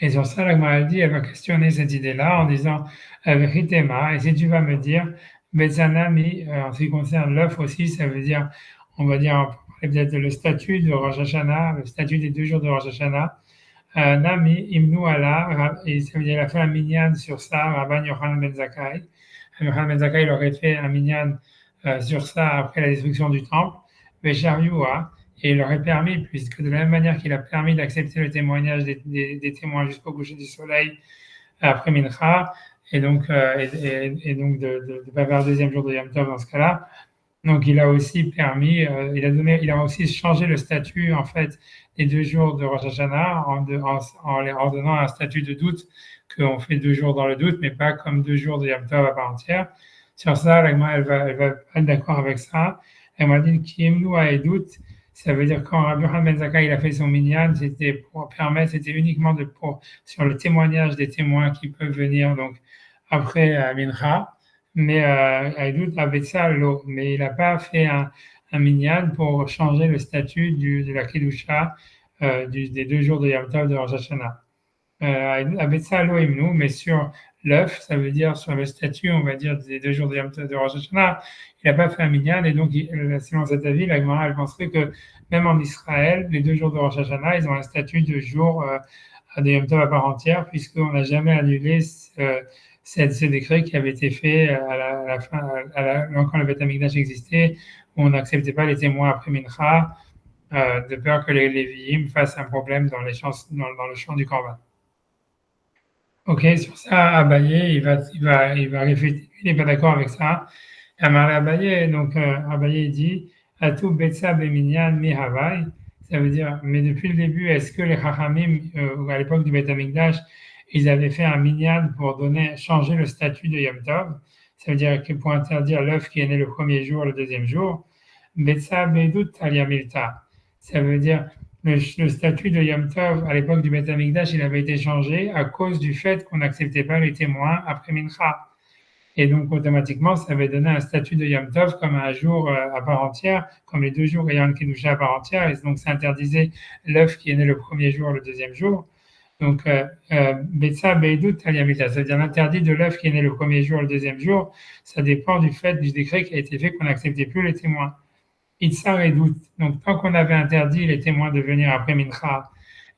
Et sur ça, la Gemara dit, elle va questionner cette idée-là en disant, Ritema, et si tu vas me dire, Betzanami, en ce qui concerne l'œuf aussi, ça veut dire, on va dire, peut-être le statut de Rosh Hashanah, le statut des 2 jours de Rosh Hashanah, Nami, Imnu Allah, et ça veut dire, il a fait un minyan sur ça, Rabban Yochanan ben Zakkai. Yochanan ben Zakkai, il aurait fait un minyan sur ça après la destruction du temple, Vesharioua, et il aurait permis, puisque de la même manière qu'il a permis d'accepter le témoignage des témoins jusqu'au coucher du soleil après Mincha, et donc, donc de pas faire le deuxième jour de Yom Tov dans ce cas-là. Donc, il a aussi permis, il a aussi changé le statut, en fait, des 2 jours de Rosh Hashanah en leur donnant un statut de doute, qu'on fait 2 jours dans le doute, mais pas comme 2 jours de Yom Tov à part entière. Sur ça, l'Agma, elle va être d'accord avec ça. Elle m'a dit qu'Imnu a doute, ça veut dire quand Rabbi Yochanan ben Zakkai il a fait son minyan, c'était pour permettre, c'était uniquement sur le témoignage des témoins qui peuvent venir donc après Mincha, mais Aïdout avait ça l'eau, mais il n'a pas fait un minyan pour changer le statut de la Kedusha des 2 jours de Yom Tov de Rosh Hashanah. Avec ça l'eau nous, mais sur l'œuf, ça veut dire sur le statut, on va dire, des 2 jours de Yom Tov de Rosh Hashanah, il n'a pas fait un minyan, et donc, selon cet avis, la Gemara, elle penserait que même en Israël, les 2 jours de Rosh Hashanah, ils ont un statut de jour de Yom Tov à part entière, puisqu'on n'a jamais annulé ce décret qui avait été fait à la fin, quand le Beth Amikdash existait, où on n'acceptait pas les témoins après Mincha, de peur que les Lévi'im fassent un problème dans le champ du Corban. Ok, sur ça, Abaye, il va réfuter, il n'est pas d'accord avec ça. Amar Abaye, donc Abaye dit, Atou Betsa Beminyan Mi Havai, ça veut dire, mais depuis le début, est-ce que les Chachamim, à l'époque du Beth Amikdash, ils avaient fait un minyan pour changer le statut de Yom Tov? Ça veut dire que pour interdire l'œuf qui est né le premier jour, le deuxième jour, Betsa Bedut Aliamilta. Ça veut dire, le statut de Yom Tov à l'époque du Beth Amikdash, il avait été changé à cause du fait qu'on n'acceptait pas les témoins après Mincha. Et donc, automatiquement, ça avait donné un statut de Yom Tov comme un jour à part entière, comme les 2 jours ayant une Kedusha à part entière. Et donc, ça interdisait l'œuf qui est né le premier jour, le deuxième jour. Donc, Betsa Beidut Taliamita, c'est-à-dire l'interdit de l'œuf qui est né le premier jour, le deuxième jour, ça dépend du fait du décret qui a été fait qu'on n'acceptait plus les témoins. Itzar et doute. Donc, tant qu'on avait interdit les témoins de venir après Mincha,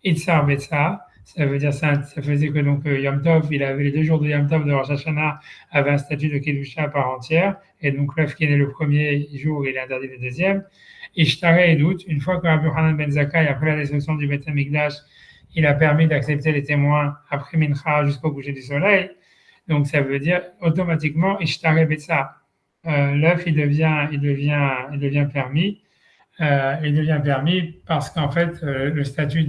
Itzar Betsa, ça veut dire ça faisait que donc Yom Tov, il avait les 2 jours de Yom Tov de Rosh Hashanah avait un statut de Kedusha à part entière, et donc l'œuf qui est né le premier jour, il est interdit le deuxième. Ishtare et doute, une fois que Rabbi Hanan ben Zakkai, après la destruction du Beth Amikdash, il a permis d'accepter les témoins après Mincha jusqu'au coucher du soleil, donc ça veut dire automatiquement Ishtare Betsa. L'œuf, il devient permis. Il devient permis parce qu'en fait, le statut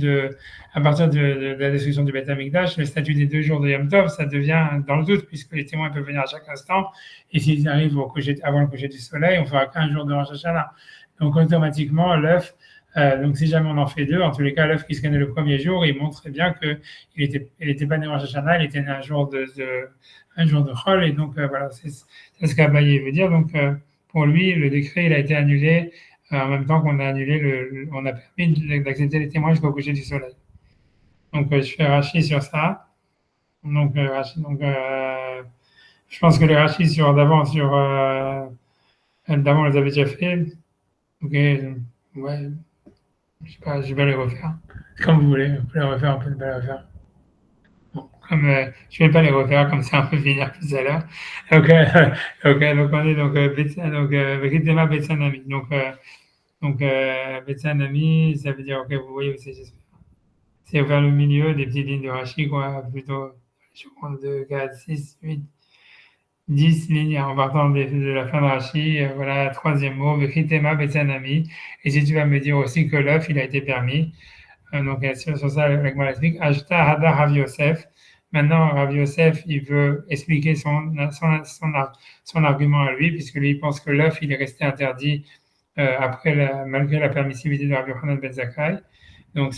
à partir de la destruction du Beth Amikdash, le statut des 2 jours de Yom Tov, ça devient dans le doute, puisque les témoins peuvent venir à chaque instant, et s'ils arrivent avant le coucher du soleil, on fera qu'un jour de Rosh Hashanah. Donc, automatiquement, l'œuf, donc si jamais on en fait 2, en tous les cas, l'œuf qui se connaît le premier jour, il montre bien qu'il n'était pas né Rosh Hashanah, il était né un jour de Chol, et donc voilà, c'est ce qu'Abaye veut dire. Donc, pour lui, le décret, il a été annulé en même temps qu'on a annulé on a permis d'accepter les témoins jusqu'au coucher du soleil. Donc, je fais Rachi sur ça. Donc, je pense que les Rachis d'avant, d'avant, on les avait déjà fait. Ok, ouais, je sais pas, je vais les refaire. Comme vous voulez, on peut les refaire, on peut ne pas les refaire. Bon, comme je vais pas les refaire, comme ça on peut finir tout à l'heure. Ok, ok, donc on est Ritema Betsanami. Donc, Betsanami, ça veut dire, ok, vous voyez, c'est vers le milieu des petites lignes de Rachi, quoi, plutôt, je crois, 2, 4, 6, 8, 10 lignes en partant de la fin de Rachi, voilà, troisième mot, Ritema Betsanami. Et si tu vas me dire aussi que l'œuf, il a été permis, donc sur ça, avec moi explique, Ashta Hada Rav Yosef. Maintenant, Rav Yosef, il veut expliquer son argument à lui, puisque lui, il pense que l'œuf, il est resté interdit malgré la permissivité de Rabbi Yochanan ben Zakkai. Donc,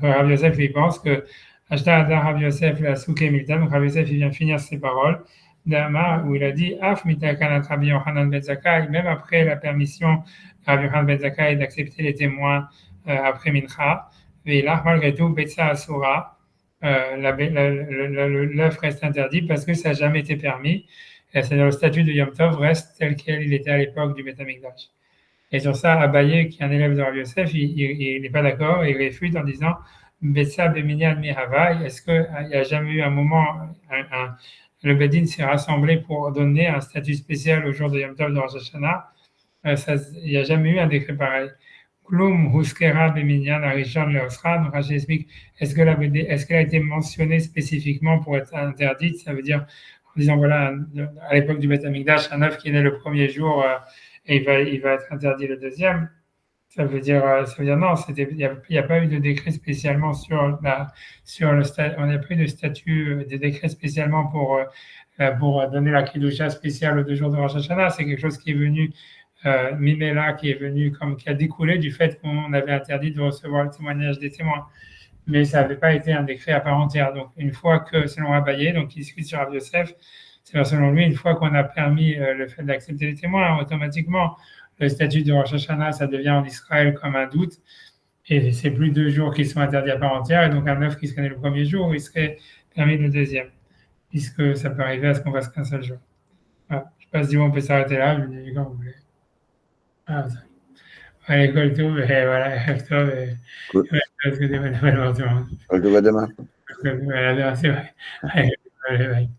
Rabbi Yosef, il pense que Ashta Hadar Rabbi Yosef la Souké Milta, donc Rabbi Yosef, il vient finir ses paroles d'Amar, où il a dit Af Mitakanat Rabbi Yochanan ben Zakkai, même après la permission de Rabbi Yochanan ben Zakkai d'accepter les témoins après Mincha, et là, malgré tout, Betsa Asura, l'œuf reste interdit parce que ça n'a jamais été permis. C'est-à-dire le statut de Yom Tov reste tel qu'il était à l'époque du Beth Amikdash. Et sur ça, Abaye, qui est un élève de Rabbi Yosef, il n'est pas d'accord et il réfute en disant Betsa Beminyan Mihavai, est-ce qu'il n'y a jamais eu un moment, le Bedin s'est rassemblé pour donner un statut spécial au jour de Yom Tov de Rosh Hashanah? Il n'y a jamais eu un décret pareil. Klum Huskera Beminyan Arishon Leosra, donc Rachel explique est-ce qu'elle a été mentionnée spécifiquement pour être interdite? Ça veut dire, en disant voilà, à l'époque du Beth Amikdash, un œuf qui est né le premier jour, et il va être interdit le deuxième. Ça veut dire non, il n'y a pas eu de décret spécialement on n'a pas eu de statut, de décret spécialement pour donner la Kidusha spéciale aux 2 jours de Rosh Hashanah. C'est quelque chose qui est venu, Mimela, qui a découlé du fait qu'on avait interdit de recevoir le témoignage des témoins. Mais ça n'avait pas été un décret à part entière. Donc, une fois que, selon Abaye, donc il discute sur Rav Yosef, c'est selon lui, une fois qu'on a permis le fait d'accepter les témoins, automatiquement, le statut de Rosh Hashanah, ça devient en Israël comme un doute. Et c'est plus 2 jours qui sont interdits à part entière. Et donc, un œuf qui se connaît le premier jour, il serait permis le deuxième. Puisque ça peut arriver à ce qu'on fasse qu'un seul jour. Voilà. Je ne sais pas si on peut s'arrêter là, mais quand vous voulez. Ah, ça. Allez, Colto, et voilà, Tov, et Cool. parce que des bonnes aventures. Je le vois demain. Voilà, c'est vrai. Ouais, ouais, ouais.